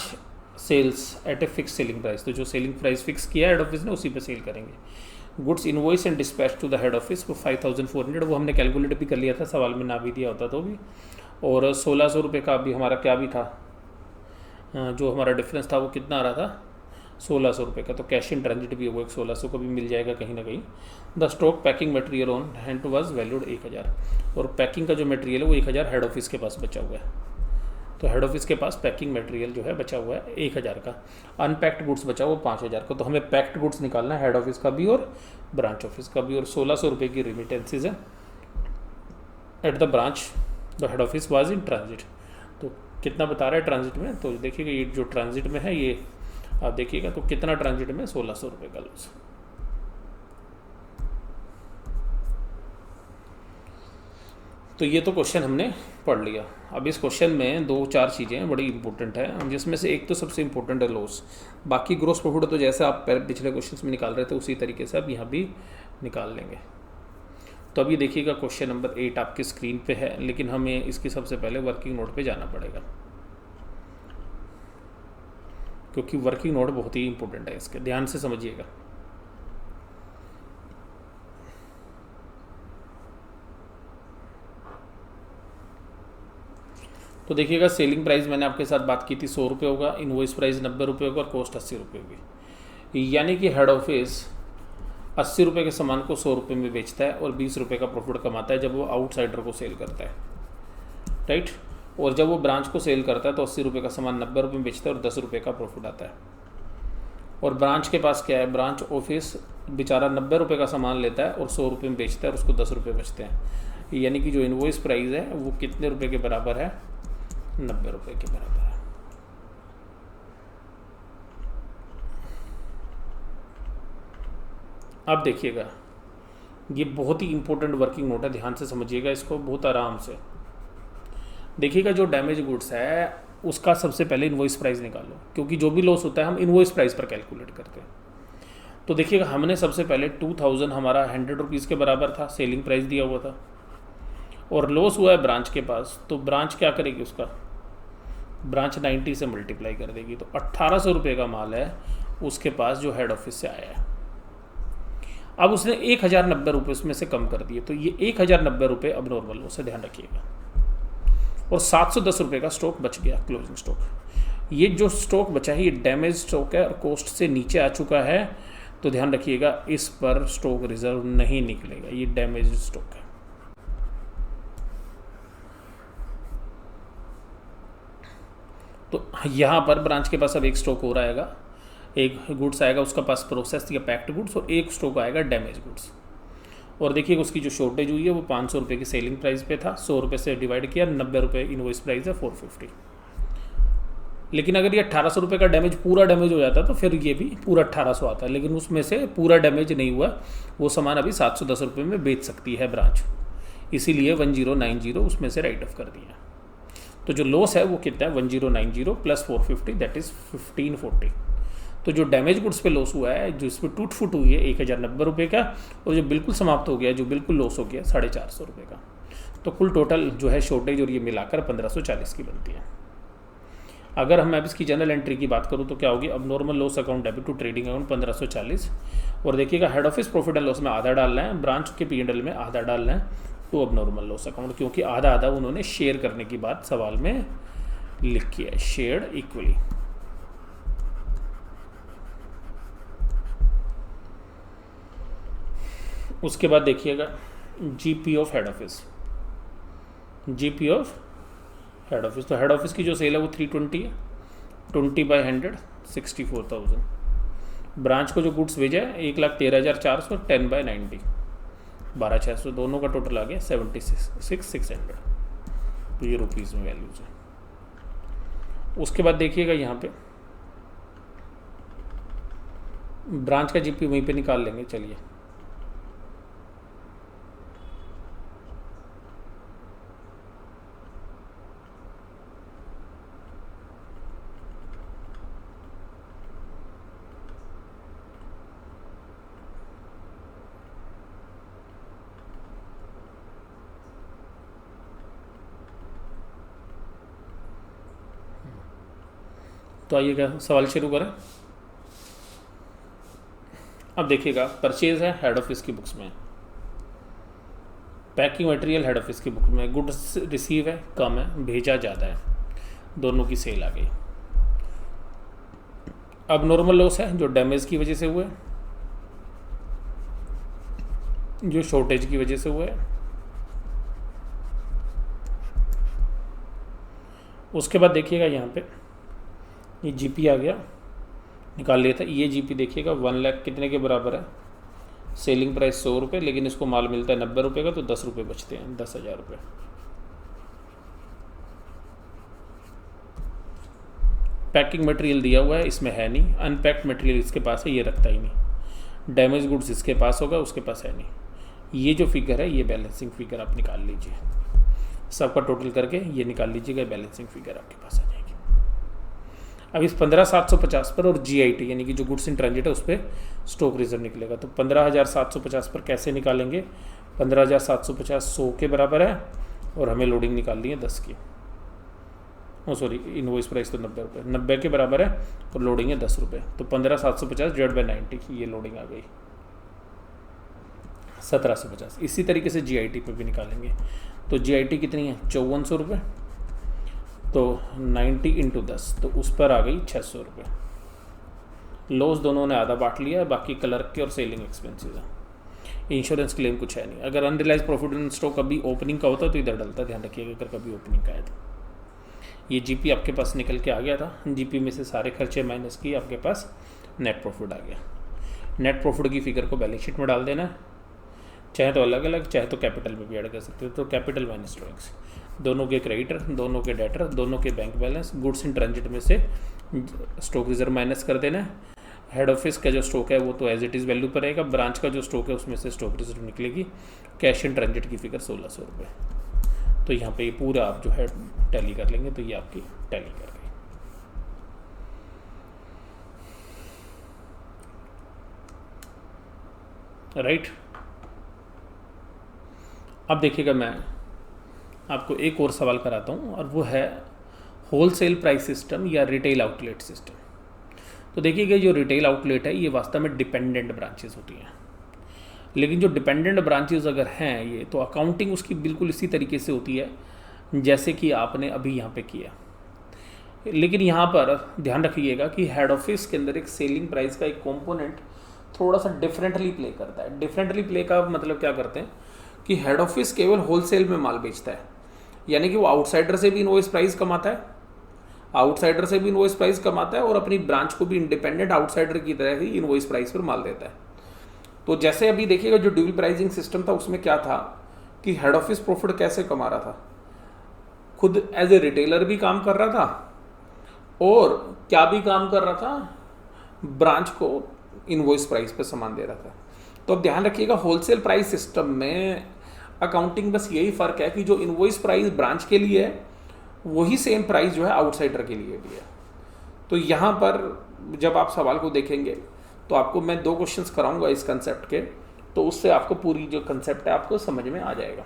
A: sales at a fix selling price. तो जो सेलिंग प्राइस फिक्स किया है हेड ऑफिस ने उसी पे सेल करेंगे। Goods invoice and dispatch to the head office वो 5400, वो हमने कैलकुलेट भी कर लिया था, सवाल में ना भी दिया होता तो भी। और 1600 रुपये का भी हमारा क्या भी था, जो हमारा डिफरेंस था वो कितना आ रहा था? 1600 रुपये का। तो कैश इन ट्रांजिट भी होगा 1600 का भी मिल जाएगा कहीं ना कहीं। The stock packing material on hand was valued 1000, और पैकिंग का जो मटेरियल है वो 1000 हेड ऑफिस के पास बचा हुआ है। तो हेड ऑफिस के पास पैकिंग मटेरियल जो है बचा हुआ है 1000 का, अनपैक्ड गुड्स बचा हुआ 5000 का। तो हमें पैक्ड गुड्स निकालना है हेड ऑफिस का भी और ब्रांच ऑफिस का भी। और 1600 रुपये की रिमिटेंसीज है eight the branch, the head office was in transit. तो कितना बता रहा है ट्रांजिट में? तो देखिएगा ये जो ट्रांजिट में है ये आप देखिएगा, तो कितना ट्रांजिट में? 1600 रुपये का लॉस। तो ये तो क्वेश्चन हमने पढ़ लिया। अब इस क्वेश्चन में 2-4 चीज़ें बड़ी इंपॉर्टेंट है, जिसमें से एक तो सबसे इंपॉर्टेंट है लॉस। बाकी ग्रोस प्रॉफिट तो जैसे आप पिछले क्वेश्चन में निकाल रहे थे उसी तरीके से आप यहाँ भी निकाल लेंगे। तो अभी देखिएगा क्वेश्चन नंबर 8 आपकी स्क्रीन पे है, लेकिन हमें इसकी सबसे पहले वर्किंग नोट पे जाना पड़ेगा, क्योंकि वर्किंग नोट बहुत ही इंपॉर्टेंट है, इसके ध्यान से समझिएगा। तो देखिएगा सेलिंग प्राइस मैंने आपके साथ बात की थी 100 रुपये होगा, इनवॉइस प्राइस 90 रुपये होगा और कॉस्ट 80 रुपये होगी। यानी कि हेड ऑफिस 80 रुपये के सामान को 100 रुपये में बेचता है और 20 रुपये का प्रॉफिट कमाता है जब वो आउटसाइडर को सेल करता है, राइट। और जब वो ब्रांच को सेल करता है तो 80 रुपये का सामान 90 रुपये में बेचता है और 10 रुपये का प्रॉफिट आता है। और ब्रांच के पास क्या है? ब्रांच ऑफिस बेचारा 90 रुपये का सामान लेता है और 100 रुपये में बेचता है और उसको 10 रुपये बचते हैं। यानी कि जो इनवॉइस प्राइस है वो कितने रुपये के बराबर है? 90 रुपये के बराबर है। अब देखिएगा ये बहुत ही इंपॉर्टेंट वर्किंग नोट है, ध्यान से समझिएगा इसको बहुत आराम से। देखिएगा जो डैमेज गुड्स है उसका सबसे पहले इनवॉइस प्राइस निकालो, क्योंकि जो भी लॉस होता है हम इनवॉइस प्राइस पर कैलकुलेट करते हैं। तो देखिएगा हमने सबसे पहले 2000 हमारा 100 रुपीज़ के बराबर था, सेलिंग प्राइस दिया हुआ था, और लॉस हुआ है ब्रांच के पास। तो ब्रांच क्या करेगी? उसका ब्रांच 90 से मल्टीप्लाई कर देगी, तो 1800 रुपये का माल है उसके पास जो हेड ऑफिस से आया है। अब उसने 1090 रुपये उसमें से कम कर दिए, तो ये 1090 रुपये अब नॉर्मल लॉस है, ध्यान रखिएगा। और 710 रुपये का स्टॉक बच गया, क्लोजिंग स्टॉक। ये जो स्टॉक बचा है ये डैमेज स्टॉक है और कॉस्ट से नीचे आ चुका है, तो ध्यान रखिएगा इस पर स्टॉक रिजर्व नहीं निकलेगा, ये डैमेज स्टॉक है। तो यहाँ पर ब्रांच के पास अब एक स्टॉक और आएगा, एक गुड्स आएगा उसका पास प्रोसेस या पैक्ड गुड्स, और एक स्टॉक आएगा डैमेज गुड्स। और देखिए उसकी जो शॉर्टेज हुई है वो 500 रुपये की सेलिंग प्राइस पे था, 100 रुपये से डिवाइड किया, 90 रुपये इनवॉइस प्राइस है 450। लेकिन अगर ये 1800 रुपये का डैमेज पूरा डैमेज हो जाता तो फिर ये भी पूरा 1800 आता है, लेकिन उसमें से पूरा डैमेज नहीं हुआ, वो सामान अभी 710 रुपये में बेच सकती है ब्रांच, इसीलिए 1090 उसमें से राइट ऑफ कर दिया। तो जो लॉस है वो कितना है? 1090 प्लस 450 दैट इज़ 1540। तो जो डैमेज गुड्स पे लॉस हुआ है, जो इस पर टूट फूट हुई है 1090 रुपये का, और जो बिल्कुल समाप्त हो गया, जो बिल्कुल लॉस हो गया 450 रुपये का। तो कुल टोटल जो है शॉर्टेज और ये मिलाकर 1540 की बनती है। अगर हम अब इसकी जनरल एंट्री की बात करूँ तो क्या होगी, अब normal loss account debit to trading account 1540, और देखिएगा head office profit and loss में आधा डालना है, ब्रांच के P&L में आधा डालना है तो अब नॉर्मल लॉस अकाउंट, क्योंकि आधा आधा उन्होंने शेयर करने की बात सवाल में लिखी है, शेयर इक्वली। उसके बाद देखिएगा GP of head office, GP of head office, तो हेड ऑफिस की जो सेल है वो 320 है, 20/100 64,000। ब्रांच को जो गुड्स भेजा है 1,13,400, 10/90 12,600, दोनों का टोटल आ गया 76,600, तो ये रुपीज़ में वैल्यूज है। उसके बाद देखिएगा यहाँ पे ब्रांच का जीपी वहीं पे निकाल लेंगे, चलिए। तो आइएगा सवाल शुरू करें। अब देखिएगा परचेज है हेड ऑफिस की बुक्स में, पैकिंग मटेरियल हेड ऑफिस की बुक में, गुड्स रिसीव है कम है, भेजा ज़्यादा है, दोनों की सेल आ गई। अब नॉर्मल लॉस है जो डैमेज की वजह से हुए, जो शॉर्टेज की वजह से हुए। उसके बाद देखिएगा यहाँ पे ये जीपी आ गया, निकाल लिया था। ये जीपी देखिएगा 1 लाख कितने के बराबर है, सेलिंग प्राइस 100 रुपये, लेकिन इसको माल मिलता है 90 रुपये का, तो 10 रुपये बचते हैं, 10,000 रुपये। पैकिंग मटेरियल दिया हुआ है, इसमें है नहीं, अनपैक्ड मटेरियल इसके पास है, ये रखता ही नहीं, डैमेज गुड्स इसके पास होगा, उसके पास है नहीं। ये जो फिगर है ये बैलेंसिंग फिगर आप निकाल लीजिए, सबका टोटल करके ये निकाल लीजिएगा, बैलेंसिंग फिगर आपके पास आ जाएगी। अब इस 15,750 पर और जीआईटी यानी कि जो गुड्स इन ट्रांजिट है उस पर स्टॉक रिजर्व निकलेगा, तो 15,750 पर कैसे निकालेंगे, 15,750 100 के बराबर है, और हमें लोडिंग निकालनी है 10 की, सॉरी इनवॉइस प्राइस तो 90 रुपये, 90 के बराबर है और लोडिंग है 10 रुपये, तो 15,750 / 90 ये लोडिंग आ गई 1750। इसी तरीके से जीआईटी पे भी निकालेंगे, तो जीआईटी कितनी है 5400 रुपये, तो 90 × 10, तो उस पर आ गई 600 रुपये। लॉस दोनों ने आधा बांट लिया है, बाकी क्लर्क के और सेलिंग एक्सपेंसेस है। इंश्योरेंस क्लेम कुछ है नहीं। अगर अनरिलाइज प्रॉफिट इन स्टॉक कभी ओपनिंग का होता तो इधर डलता, ध्यान रखिएगा अगर कभी ओपनिंग का है तो। ये जीपी आपके पास निकल के आ गया था, जीपी में से सारे खर्चे माइनस किए, आपके पास नेट प्रॉफिट आ गया। नेट प्रॉफिट की फिगर को बैलेंस शीट में डाल देना, चाहे तो अलग अलग, चाहे तो कैपिटल में भी ऐड कर सकते हो, तो कैपिटल माइनस ड्रॉइंग्स, दोनों के क्रेडिटर, दोनों के डेटर, दोनों के bank balance, goods in transit में से स्टॉक रिजर्व माइनस कर देना। हेड ऑफिस का जो स्टॉक है वो तो एज इट इज़ वैल्यू पर रहेगा, ब्रांच का जो स्टॉक है उसमें से स्टॉक रिजर्व निकलेगी। कैश इन ट्रांजिट की फिगर 1600 रुपये, तो यहाँ पे ये पूरा आप जो है टैली कर लेंगे, तो ये आपकी टैली कर गई। राइट। अब देखिएगा मैं आपको एक और सवाल कराता हूँ, और वो है होलसेल प्राइस सिस्टम या रिटेल आउटलेट सिस्टम। तो देखिएगा जो रिटेल आउटलेट है ये वास्तव में डिपेंडेंट ब्रांचेस होती हैं, लेकिन जो डिपेंडेंट ब्रांचेस अगर हैं ये, तो अकाउंटिंग उसकी बिल्कुल इसी तरीके से होती है जैसे कि आपने अभी यहाँ पे किया। लेकिन यहाँ पर ध्यान रखिएगा कि हेड ऑफिस के अंदर एक सेलिंग प्राइस का एक कॉम्पोनेंट थोड़ा सा डिफरेंटली प्ले करता है। डिफरेंटली प्ले का मतलब क्या करते हैं कि हेड ऑफिस केवल होलसेल में माल बेचता है, यानी कि वो आउटसाइडर से भी इनवॉइस प्राइस कमाता है, आउटसाइडर से भी इनवॉइस प्राइस कमाता है, और अपनी ब्रांच को भी इंडिपेंडेंट आउटसाइडर की तरह ही इनवॉइस प्राइस पर माल देता है। तो जैसे अभी देखिएगा जो ड्यूल प्राइसिंग सिस्टम था उसमें क्या था कि हेड ऑफिस प्रॉफिट कैसे कमा रहा था, खुद एज ए रिटेलर भी काम कर रहा था, और क्या भी काम कर रहा था, ब्रांच को इनवॉइस प्राइस पर सामान दे रहा था। तो अब ध्यान रखिएगा होलसेल प्राइस सिस्टम में अकाउंटिंग बस यही फ़र्क है कि जो इनवॉइस प्राइस ब्रांच के लिए है वही सेम प्राइस जो है आउटसाइडर के लिए भी है। तो यहाँ पर जब आप सवाल को देखेंगे तो आपको मैं 2 क्वेश्चंस कराऊंगा इस कंसेप्ट के, तो उससे आपको पूरी जो कंसेप्ट है आपको समझ में आ जाएगा।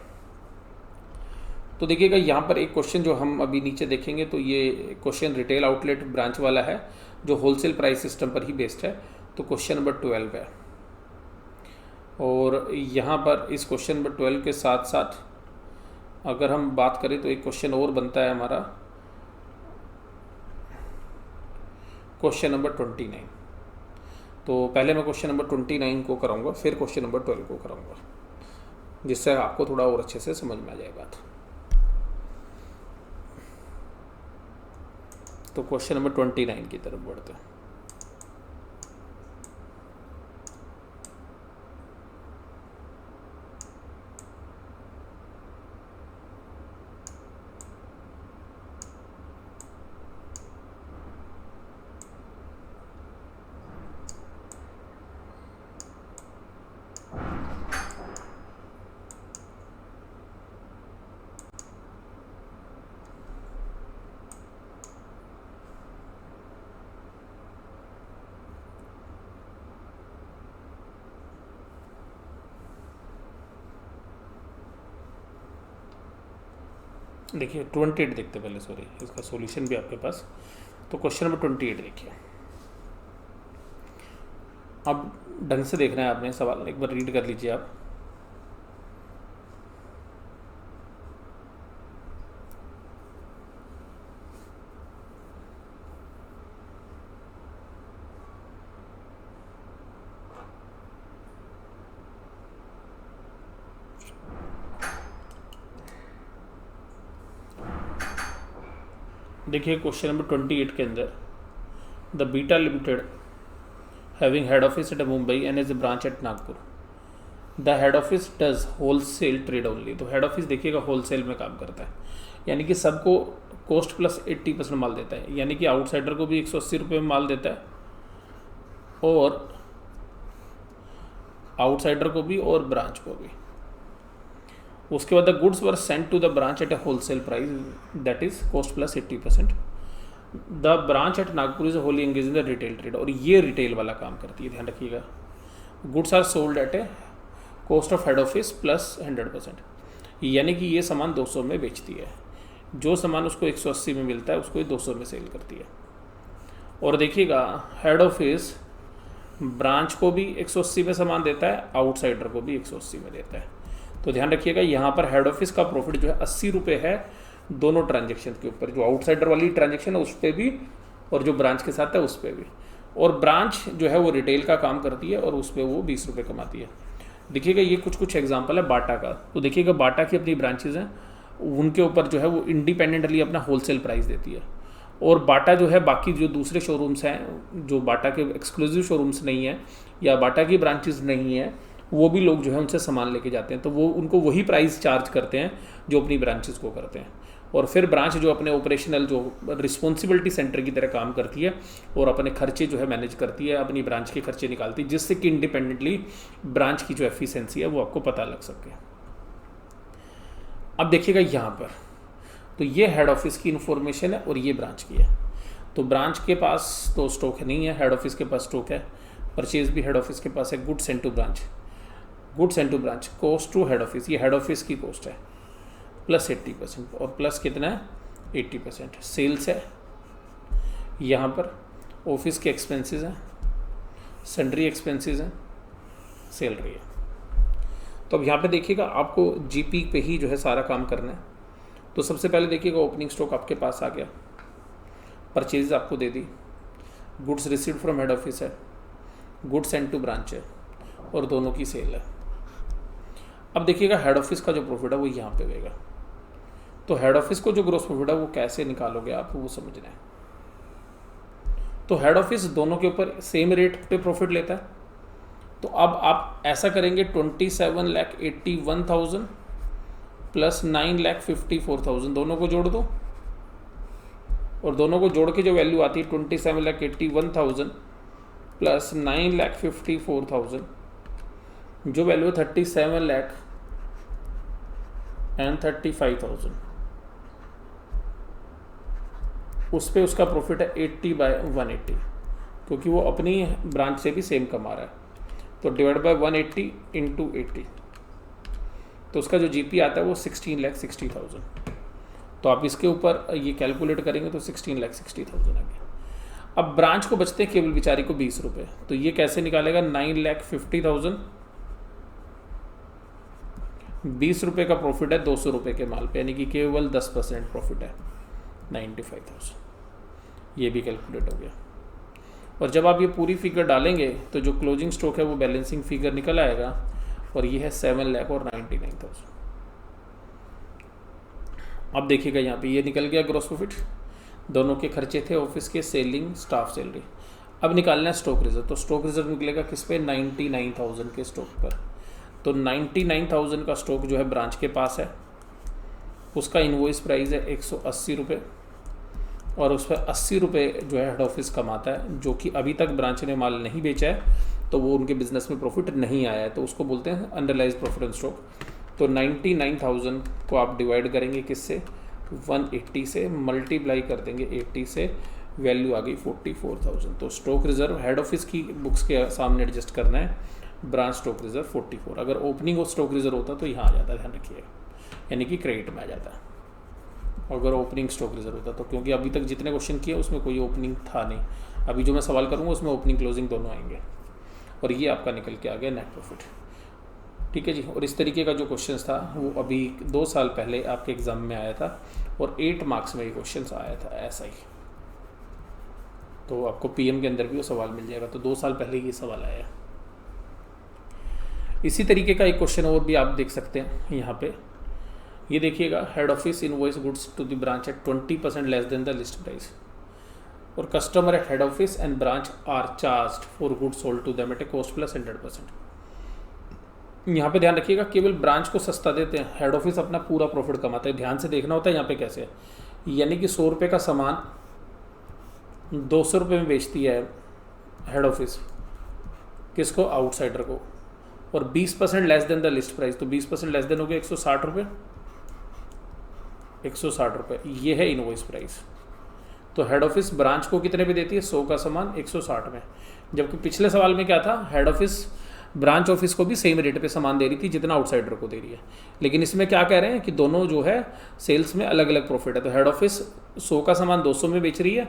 A: तो देखिएगा यहाँ पर एक क्वेश्चन जो हम अभी नीचे देखेंगे, तो ये क्वेश्चन रिटेल आउटलेट ब्रांच वाला है जो होलसेल प्राइस सिस्टम पर ही बेस्ड है। तो क्वेश्चन नंबर 12 है, और यहाँ पर इस क्वेश्चन नंबर 12 के साथ साथ अगर हम बात करें तो एक क्वेश्चन और बनता है हमारा क्वेश्चन नंबर 29। तो पहले मैं क्वेश्चन नंबर 29 को कराऊंगा, फिर क्वेश्चन नंबर 12 को कराऊंगा, जिससे आपको थोड़ा और अच्छे से समझ में आ जाए बात। तो क्वेश्चन नंबर 29 की तरफ बढ़ते हैं। देखिए 28 देखते पहले, सॉरी, इसका सॉल्यूशन भी आपके पास। तो क्वेश्चन नंबर 28 देखिए, अब ढंग से देखना है आपने सवाल, एक बार रीड कर लीजिए आप। देखिए क्वेश्चन नंबर 28 के अंदर, the beta limited having head office at Mumbai and as a branch at Nagpur, the head office does wholesale trade only. तो हेड ऑफिस देखिएगा होलसेल में काम करता है, यानी कि सबको कॉस्ट प्लस 80% माल देता है, यानी कि आउटसाइडर को भी 180 रुपये में माल देता है, और आउटसाइडर को भी और ब्रांच को भी। उसके बाद the goods were sent to the branch at a wholesale price that is cost plus 80%। The branch at Nagpur is wholly engage in the retail trade, और ये रिटेल वाला काम करती है, ध्यान रखिएगा। Goods are sold at a cost of head office plus 100%, यानी कि ये सामान 200 में बेचती है, जो सामान उसको 180 में मिलता है उसको 200 में सेल करती है। और देखिएगा हेड ऑफिस ब्रांच को भी 180 में सामान देता है, आउटसाइडर को भी 180 में देता है। तो ध्यान रखिएगा यहाँ पर हेड ऑफिस का प्रॉफिट जो है 80 रुपये है दोनों ट्रांजेक्शन के ऊपर, जो आउटसाइडर वाली ट्रांजेक्शन है उस पर भी और जो ब्रांच के साथ है उस पर भी। और ब्रांच जो है वो रिटेल का काम करती है और उस पर वो 20 रुपये कमाती है। देखिएगा ये कुछ एग्जांपल है बाटा का। तो देखिएगा बाटा की अपनी ब्रांचेज हैं, उनके ऊपर जो है वो इंडिपेंडेंटली अपना होलसेल प्राइस देती है, और बाटा जो है बाकी जो दूसरे शोरूम्स हैं जो बाटा के एक्सक्लूसिव शोरूम्स नहीं है या बाटा की ब्रांचेज नहीं है, वो भी लोग जो है उनसे सामान लेके जाते हैं, तो वो उनको वही प्राइस चार्ज करते हैं जो अपनी ब्रांचेस को करते हैं। और फिर ब्रांच जो अपने ऑपरेशनल जो रिस्पॉन्सिबिलिटी सेंटर की तरह काम करती है और अपने खर्चे जो है मैनेज करती है, अपनी ब्रांच के खर्चे निकालती है, जिससे कि इंडिपेंडेंटली ब्रांच की जो एफिशिएंसी है वो आपको पता लग सके। अब देखिएगा यहाँ पर, तो ये हेड ऑफिस की इन्फॉर्मेशन है और ये ब्रांच की है। तो ब्रांच के पास तो स्टॉक नहीं है, हेड ऑफिस के पास स्टॉक है। परचेज भी हेड ऑफिस के पास है। Goods send to branch, goods send to branch, cost to head office, ये हेड ऑफिस की कॉस्ट है प्लस 80%, और प्लस कितना है 80%। सेल्स है, यहाँ पर ऑफिस के एक्सपेंसेस हैं, सैलरी एक्सपेंसेस हैं, सैलरी है। तो अब यहाँ पे देखिएगा आपको जीपी पे ही जो है सारा काम करना है। तो सबसे पहले देखिएगा ओपनिंग स्टॉक आपके पास आ गया, परचेज आपको दे दी, goods received from head office है, गुड्स सेंड टू ब्रांच है, और दोनों की सेल है। अब देखिएगा हेड ऑफिस का जो प्रॉफिट है वो यहाँ पे होगा। तो हेड ऑफिस को जो ग्रॉस प्रॉफिट है वो कैसे निकालोगे आप, वो समझना है। तो हेड ऑफिस दोनों के ऊपर सेम रेट पे प्रॉफिट लेता है। तो अब आप ऐसा करेंगे 27,81,000 प्लस 9,54,000 दोनों को जोड़ दो, और दोनों को जोड़ के जो वैल्यू आती है 27,81,000 प्लस 9,54,000, जो वैल्यू 37,35,000, उस पे उसका प्रॉफिट है 80/180, क्योंकि वो अपनी ब्रांच से भी सेम कमा रहा है। तो डिवाइड बाय 180 × 80, तो उसका जो जीपी आता है वो 16,60,000। तो आप इसके ऊपर ये कैलकुलेट करेंगे तो 16,60,000 आ गया। अब ब्रांच को बचते हैं केवल बेचारी को 20 रुपये, तो ये कैसे निकालेगा? 9,50,000, 20 रुपये का प्रॉफिट है 200 रुपये के माल पे, यानी कि केवल 10% प्रॉफिट है, 95,000। ये भी कैलकुलेट हो गया। और जब आप ये पूरी फिगर डालेंगे तो जो क्लोजिंग स्टॉक है वो बैलेंसिंग फिगर निकल आएगा, और ये है 7,99,000। अब देखिएगा यहाँ पे ये निकल गया ग्रॉस प्रॉफिट, दोनों के खर्चे थे ऑफिस के, सेलिंग, स्टाफ सैलरी। अब निकालना है स्टॉक रिजर्व, तो स्टॉक रिजर्व निकलेगा किस पे? 99,000 के स्टॉक पर। तो 99,000 का स्टॉक जो है ब्रांच के पास है, उसका इनवॉइस प्राइस है 180 रुपये, और उस पर 80 रुपये जो है हेड ऑफिस कमाता है, जो कि अभी तक ब्रांच ने माल नहीं बेचा है, तो वो उनके बिजनेस में प्रॉफिट नहीं आया है, तो उसको बोलते हैं अनरियलाइज्ड प्रॉफिट ऑन स्टॉक। तो 99,000 को आप डिवाइड करेंगे किससे? 180 से, मल्टीप्लाई कर देंगे 80 से, वैल्यू आ गई 44,000। तो स्टॉक रिजर्व हेड ऑफिस की बुक्स के सामने एडजस्ट करना है, ब्रांच स्टॉक रिजर्व 44। अगर ओपनिंग और स्टॉक रिजर्व होता तो यहाँ आ जाता, ध्यान रखिएगा, यानी कि क्रेडिट में आ जाता अगर ओपनिंग स्टॉक रिजर्व होता तो, क्योंकि अभी तक जितने क्वेश्चन किए उसमें कोई ओपनिंग था नहीं। अभी जो मैं सवाल करूँगा उसमें ओपनिंग क्लोजिंग दोनों आएंगे, और ये आपका निकल के आ गया नेट प्रॉफिट। ठीक है जी। और इस तरीके का जो क्वेश्चन था वो अभी 2 साल पहले आपके एग्जाम में आया था, और 8 मार्क्स में ये क्वेश्चन आया था ऐसा ही। तो आपको पीएम के अंदर भी वो सवाल मिल जाएगा, तो 2 साल पहले ये सवाल आया है। इसी तरीके का एक क्वेश्चन और भी आप देख सकते हैं यहाँ पे, ये देखिएगा, head office invoice goods to the branch at 20% less than the list price, और customer at head office and branch are charged for goods sold to them at a cost plus 100%। यहाँ पे ध्यान रखिएगा, केवल ब्रांच को सस्ता देते हैं, हेड ऑफिस अपना पूरा प्रॉफिट कमाता है। ध्यान से देखना होता है यहाँ पे कैसे है, यानी कि 100 रुपये का सामान 200 रुपये में बेचती है हेड ऑफिस, किसको? आउटसाइडर को, और 20% less than the list price, तो 20% लेस देन हो गया 160 रुपये, 160 रुपये, ये है इनवॉइस प्राइस। तो हेड ऑफिस ब्रांच को कितने पे देती है? 100 का सामान 160 में, जबकि पिछले सवाल में क्या था? हेड ऑफिस ब्रांच ऑफिस को भी सेम रेट पे सामान दे रही थी जितना आउटसाइडर को दे रही है। लेकिन इसमें क्या कह रहे हैं कि दोनों जो है सेल्स में अलग अलग प्रॉफिट है। तो हेड ऑफिस 100 का सामान 200 में बेच रही है,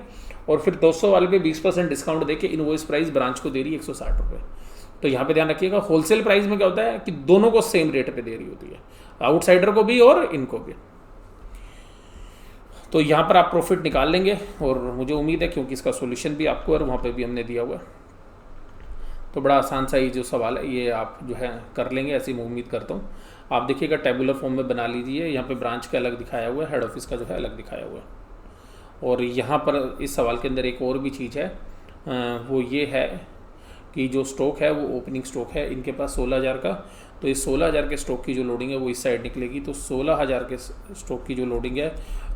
A: और फिर 200 वाले पे 20% डिस्काउंट देके इनवॉइस प्राइस ब्रांच को दे रही है 160 रुपये। तो यहाँ पे ध्यान रखिएगा, होलसेल प्राइस में क्या होता है कि दोनों को सेम रेट पे दे रही होती है, आउटसाइडर को भी और इनको भी। तो यहाँ पर आप प्रॉफिट निकाल लेंगे, और मुझे उम्मीद है क्योंकि इसका सॉल्यूशन भी आपको और वहाँ पे भी हमने दिया हुआ है, तो बड़ा आसान सा ये जो सवाल है ये आप जो है कर लेंगे, ऐसी मैं उम्मीद करता हूँ। आप देखिएगा टेबुलर फॉर्म में बना लीजिए, यहाँ पे ब्रांच का अलग दिखाया हुआ है, हेड ऑफिस का जो है अलग दिखाया हुआ है। और यहाँ पर इस सवाल के अंदर एक और भी चीज़ है, वो ये है कि जो स्टॉक है वो ओपनिंग स्टॉक है इनके पास 16,000 का, तो इस 16,000 के स्टॉक की जो लोडिंग है वो इस साइड निकलेगी। तो 16,000 के स्टॉक की जो लोडिंग है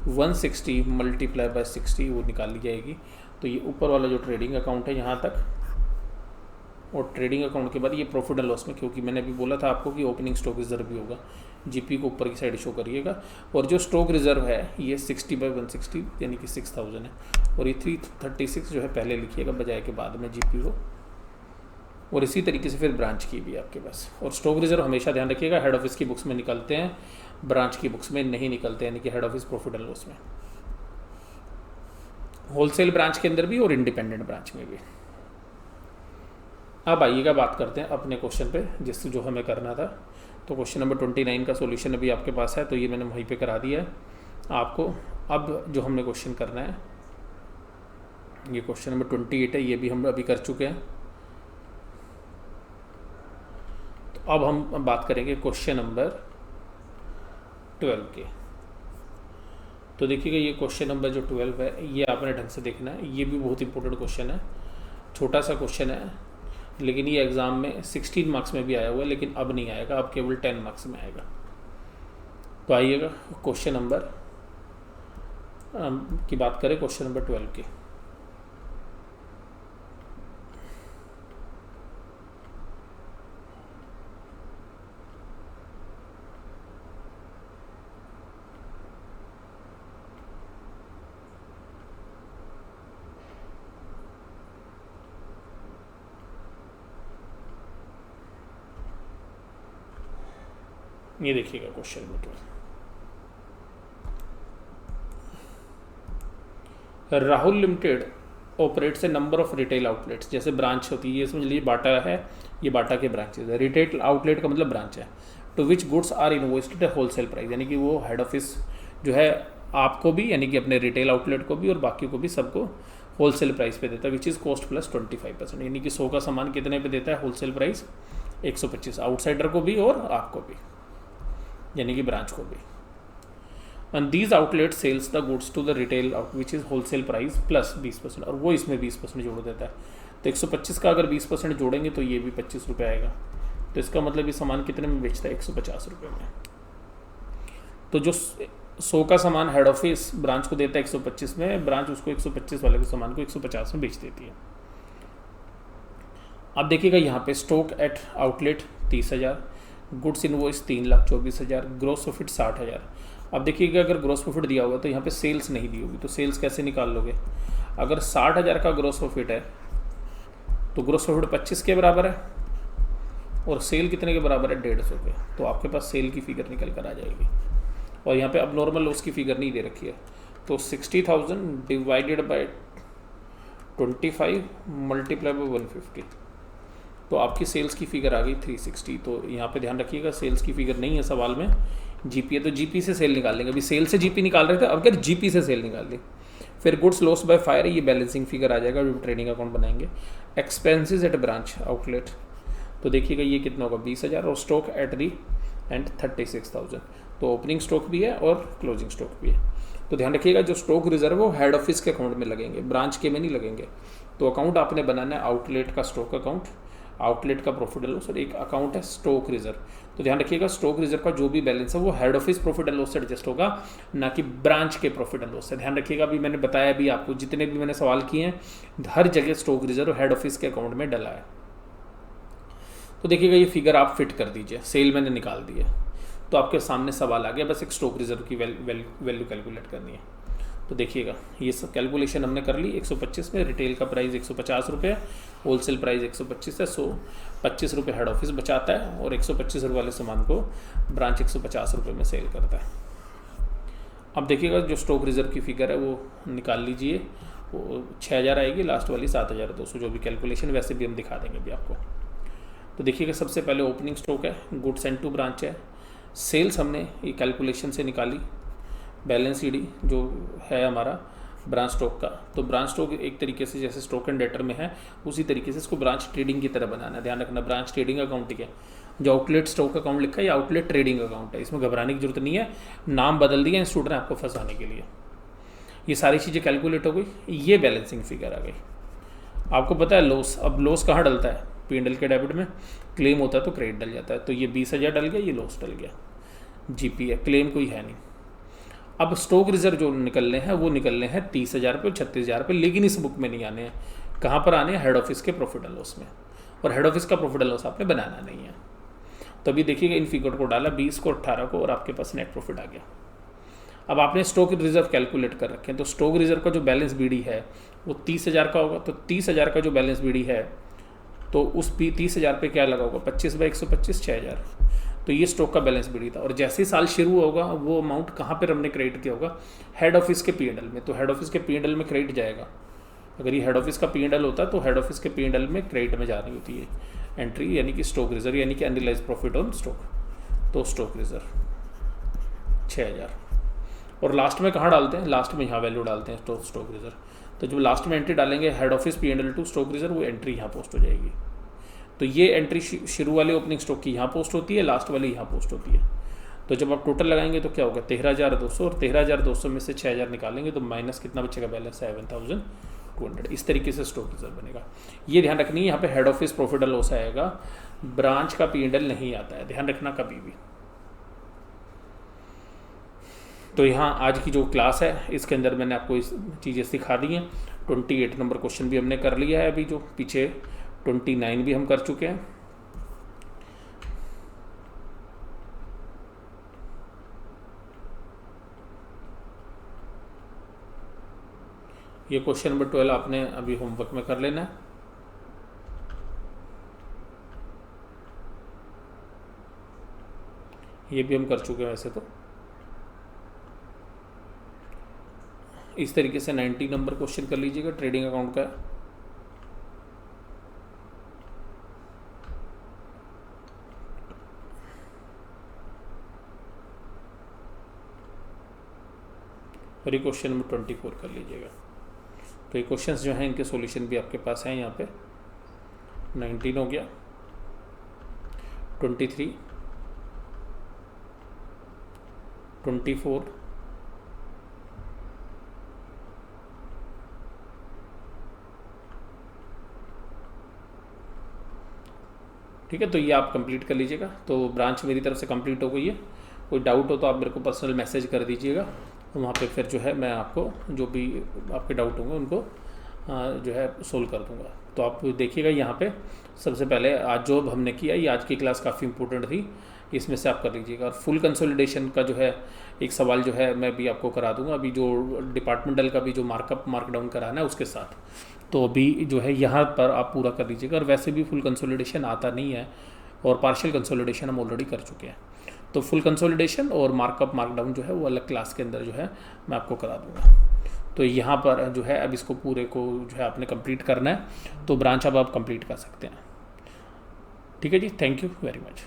A: 160 मल्टीप्लाई बाय 60 वो निकाल ली जाएगी। तो ये ऊपर वाला जो ट्रेडिंग अकाउंट है यहाँ तक, और ट्रेडिंग अकाउंट के बाद ये प्रॉफिट एंड लॉस में, क्योंकि मैंने अभी बोला था आपको कि ओपनिंग स्टॉक रिजर्व भी होगा, जीपी को ऊपर की साइड शो करिएगा। और जो स्टॉक रिजर्व है ये 60/160 यानी कि 6,000 है, और ये 336 जो है पहले लिखिएगा बजाय के बाद में जीपी को। और इसी तरीके से फिर ब्रांच की भी आपके पास। और स्टॉक रिजर्व हमेशा ध्यान रखिएगा हेड ऑफिस की बुक्स में निकलते हैं, ब्रांच की बुक्स में नहीं निकलते, यानी कि head office profit and loss में, होलसेल ब्रांच के अंदर भी और इंडिपेंडेंट ब्रांच में भी। अब आइएगा बात करते हैं अपने क्वेश्चन पे जिससे जो हमें करना था। तो क्वेश्चन नंबर 29 का सॉल्यूशन अभी आपके पास है, तो ये मैंने वहीं पे करा दिया है आपको। अब जो हमने क्वेश्चन करना है, ये क्वेश्चन नंबर 28 है, ये भी हम अभी कर चुके हैं। तो अब हम बात करेंगे क्वेश्चन नंबर 12 के। तो देखिएगा ये क्वेश्चन नंबर जो 12 है ये आपने ढंग से देखना है, ये भी बहुत इंपॉर्टेंट क्वेश्चन है, छोटा सा क्वेश्चन है, लेकिन ये एग्ज़ाम में 16 मार्क्स में भी आया हुआ है, लेकिन अब नहीं आएगा, अब केवल 10 मार्क्स में आएगा। तो आइएगा क्वेश्चन नंबर की बात करें, क्वेश्चन नंबर 12 की। ये देखिएगा question number 12। Rahul limited operates A number of retail outlets. जैसे ब्रांच होती है, ये समझ लीजिए बाटा है, ये बाटा के ब्रांचेज है। रिटेल आउटलेट का मतलब ब्रांच है। To which goods are invoiced at wholesale price, यानी कि वो हेड ऑफिस जो है आपको भी, यानी कि अपने रिटेल आउटलेट को भी और बाकी को भी सबको होलसेल प्राइस पे देता है, विच इज़ कॉस्ट प्लस 25%। यानी कि 100 का सामान कितने पे देता है होलसेल प्राइस 125, आउटसाइडर को भी और आपको भी, यानी कि ब्रांच को भी। And these outlet sales the goods to the retail which is wholesale price plus 20%, और वो इसमें 20% जोड़ देता है। तो 125 का अगर 20% जोड़ेंगे तो ये भी 25 रुपये आएगा। तो इसका मतलब ये सामान कितने में बेचता है, 150 रुपये में। तो जो 100 का सामान हेड ऑफिस ब्रांच को देता है 125 में, ब्रांच उसको 125 वाले के सामान को 150 में बेच देती है। अब देखिएगा यहाँ पे stock at outlet 30,000, goods invoice 3,24,000, gross profit 60,000। अब देखिएगा अगर ग्रॉस प्रॉफिट दिया होगा तो यहाँ पे सेल्स नहीं दी होगी, तो सेल्स कैसे निकाल लोगे। अगर 60,000 का ग्रॉस प्रॉफिट है तो ग्रॉस प्रॉफिट 25 के बराबर है और सेल कितने के बराबर है, 150 के। तो आपके पास सेल की फिगर निकल कर आ जाएगी। और यहाँ पे अब नॉर्मल लॉस की फिगर नहीं दे रखी है, तो 60,000 डिवाइडेड बाय 25 मल्टीप्लाई बाय 150, तो आपकी सेल्स की फिगर आ गई 360। तो यहाँ पे ध्यान रखिएगा सेल्स की फिगर नहीं है सवाल में, जीपी है, तो जीपी से सेल निकाल लेंगे। अभी सेल से जीपी निकाल रहे थे, अब क्या जीपी से सेल निकाल ली। फिर गुड्स लॉस बाय फायर है, ये बैलेंसिंग फिगर आ जाएगा, जो ट्रेडिंग अकाउंट बनाएंगे। एक्सपेंसेस एट ब्रांच आउटलेट, तो देखिएगा ये कितना होगा 20,000, और स्टॉक एट दी एंड 36,000। तो ओपनिंग स्टॉक भी है और क्लोजिंग स्टॉक भी है। तो ध्यान रखिएगा जो स्टॉक रिजर्व वो हेड ऑफिस के अकाउंट में लगेंगे, ब्रांच के में नहीं लगेंगे। तो अकाउंट आपने बनाना है आउटलेट का स्टॉक अकाउंट, आउटलेट का प्रॉफिट एंड लॉस, और एक अकाउंट है स्टॉक रिजर्व। तो ध्यान रखिएगा स्टॉक रिजर्व का जो भी बैलेंस है वो head office profit and loss से एडजस्ट होगा, ना कि ब्रांच के प्रॉफिट एंड लॉस से। ध्यान रखिएगा, अभी मैंने बताया भी आपको, जितने भी मैंने सवाल किए हैं हर जगह स्टॉक रिजर्व हेड ऑफिस के अकाउंट में डला है। तो देखिएगा ये फिगर आप फिट कर दीजिए, सेल मैंने निकाल दी है, तो आपके सामने सवाल आ गया, बस एक स्टॉक रिजर्व की वैल्यू कैलकुलेट करनी है। तो देखिएगा ये सब कैलकुलेशन हमने कर ली। 125 में रिटेल का प्राइस 150 रुपये, होलसेल प्राइस 125 है, 125 रुपये हेड ऑफिस बचाता है, और 125 रुपये वाले सामान को ब्रांच 150 रुपये में सेल करता है। अब देखिएगा जो स्टॉक रिजर्व की फिगर है वो निकाल लीजिए, वो 6,000 आएगी, लास्ट वाली 7,200, जो भी कैलकुलेशन वैसे भी हम दिखा देंगे अभी आपको। तो देखिएगा सबसे पहले ओपनिंग स्टॉक है, गुड्स एंड टू ब्रांच है, सेल्स हमने ये कैलकुलेशन से निकाली, बैलेंस शीट जो है हमारा ब्रांच स्टॉक का। तो ब्रांच स्टॉक एक तरीके से जैसे स्टॉक एंड डेटर में है उसी तरीके से इसको ब्रांच ट्रेडिंग की तरह बनाना है। ध्यान रखना ब्रांच ट्रेडिंग अकाउंट, ठीक है। जो आउटलेट स्टॉक अकाउंट लिखा है ये आउटलेट ट्रेडिंग अकाउंट है, इसमें घबराने की जरूरत नहीं है, नाम बदल दिया इंस्टीट्यूट ने आपको फंसाने के लिए। ये सारी चीज़ें कैलकुलेट हो गई, ये बैलेंसिंग फिगर आ गई। आपको पता है लॉस, अब लॉस कहाँ डलता है, P&L के डेबिट में, क्लेम होता है तो क्रेडिट डल जाता है। तो ये 20,000 डल गया, ये लॉस डल गया, जीपी है, क्लेम कोई है नहीं। अब स्टॉक रिजर्व जो निकलने हैं वो निकलने हैं 30,000 पे और 36,000 पे, लेकिन इस बुक में नहीं आने हैं। कहाँ पर आने हैं, हेड ऑफिस के प्रॉफिट एंड लॉस में, और हेड ऑफिस का प्रॉफिट एंड लॉस आपने बनाना नहीं है। तो अभी देखिएगा इन फिगर को डाला 20 को 18 को, और आपके पास नेट प्रॉफिट आ गया। अब आपने स्टॉक रिजर्व कैलकुलेट कर रखे हैं, तो स्टॉक रिजर्व का जो बैलेंस बीडी है वो 30,000 का होगा। तो 30,000 का जो बैलेंस बीडी है तो उस 30,000 पे क्या लगा होगा, 25/125 6,000। तो ये स्टॉक का बैलेंस बीडी था, और जैसे ही साल शुरू होगा वो अमाउंट कहाँ पर हमने क्रेडिट किया होगा, हेड ऑफिस के P&L में। तो हेड ऑफिस के P&L में क्रेडिट जाएगा। अगर ये हेड ऑफिस का P&L होता तो हेड ऑफिस के P&L में क्रेडिट में जा रही होती है एंट्री, यानी कि स्टॉक रिजर्व, यानी कि अनरियलाइज प्रॉफिट ऑन स्टॉक। तो स्टॉक रिजर्व 6,000, और लास्ट में कहाँ डालते हैं, लास्ट में यहाँ वैल्यू डालते हैं, तो स्टॉक रिजर्व। तो जो लास्ट में एंट्री डालेंगे head office P&L to stock reserve, वो एंट्री यहाँ पोस्ट हो जाएगी। तो ये एंट्री शुरू वाली ओपनिंग स्टॉक की यहाँ पोस्ट होती है, लास्ट वाली यहाँ पोस्ट होती है। तो जब आप टोटल लगाएंगे तो क्या होगा, 13,200, और 13,200 में से 6,000 निकालेंगे तो माइनस कितना बचेगा, बैलेंस 7,200। इस तरीके से स्टॉक रिजर्व बनेगा। ये ध्यान रखनी है, यहाँ पे head office profit and loss आएगा, ब्रांच का P&L नहीं आता है, ध्यान रखना कभी भी। तो यहाँ आज की जो क्लास है इसके अंदर मैंने आपको इस चीज़ें सिखा दी हैं। 28 नंबर क्वेश्चन भी हमने कर लिया है, अभी जो पीछे 29 भी हम कर चुके हैं। ये क्वेश्चन नंबर 12 आपने अभी होमवर्क में कर लेना है। ये भी हम कर चुके हैं वैसे तो। इस तरीके से 90 नंबर क्वेश्चन कर लीजिएगा ट्रेडिंग अकाउंट का। और ये क्वेश्चन नंबर 24 कर लीजिएगा। तो ये क्वेश्चंस जो हैं इनके सॉल्यूशन भी आपके पास हैं यहाँ पे। 19 हो गया, 23, 24, ठीक है। तो ये आप कंप्लीट कर लीजिएगा। तो ब्रांच मेरी तरफ से कंप्लीट हो गई है। कोई डाउट हो तो आप मेरे को पर्सनल मैसेज कर दीजिएगा, वहाँ पे फिर जो है मैं आपको जो भी आपके डाउट होंगे उनको जो है सोल्व कर दूंगा। तो आप देखिएगा यहाँ पे सबसे पहले आज जो हमने किया, ये आज की क्लास काफ़ी इंपॉर्टेंट थी, इसमें से आप कर लीजिएगा। और फुल कंसोलिडेशन का जो है एक सवाल जो है मैं भी आपको करा दूंगा, अभी जो डिपार्टमेंटल का भी जो मार्कअप मार्कडाउन कराना है उसके साथ। तो अभी जो है यहाँ पर आप पूरा कर लीजिएगा। और वैसे भी फुल कंसोलिडेशन आता नहीं है और पार्शियल कंसोलिडेशन हम ऑलरेडी कर चुके हैं। तो फुल कंसोलिडेशन और मार्कअप मार्कडाउन जो है वो अलग क्लास के अंदर जो है मैं आपको करा दूंगा। तो यहाँ पर जो है अब इसको पूरे को जो है आपने कंप्लीट करना है, तो ब्रांच अब आप कंप्लीट कर सकते हैं। ठीक है जी, थैंक यू वेरी मच।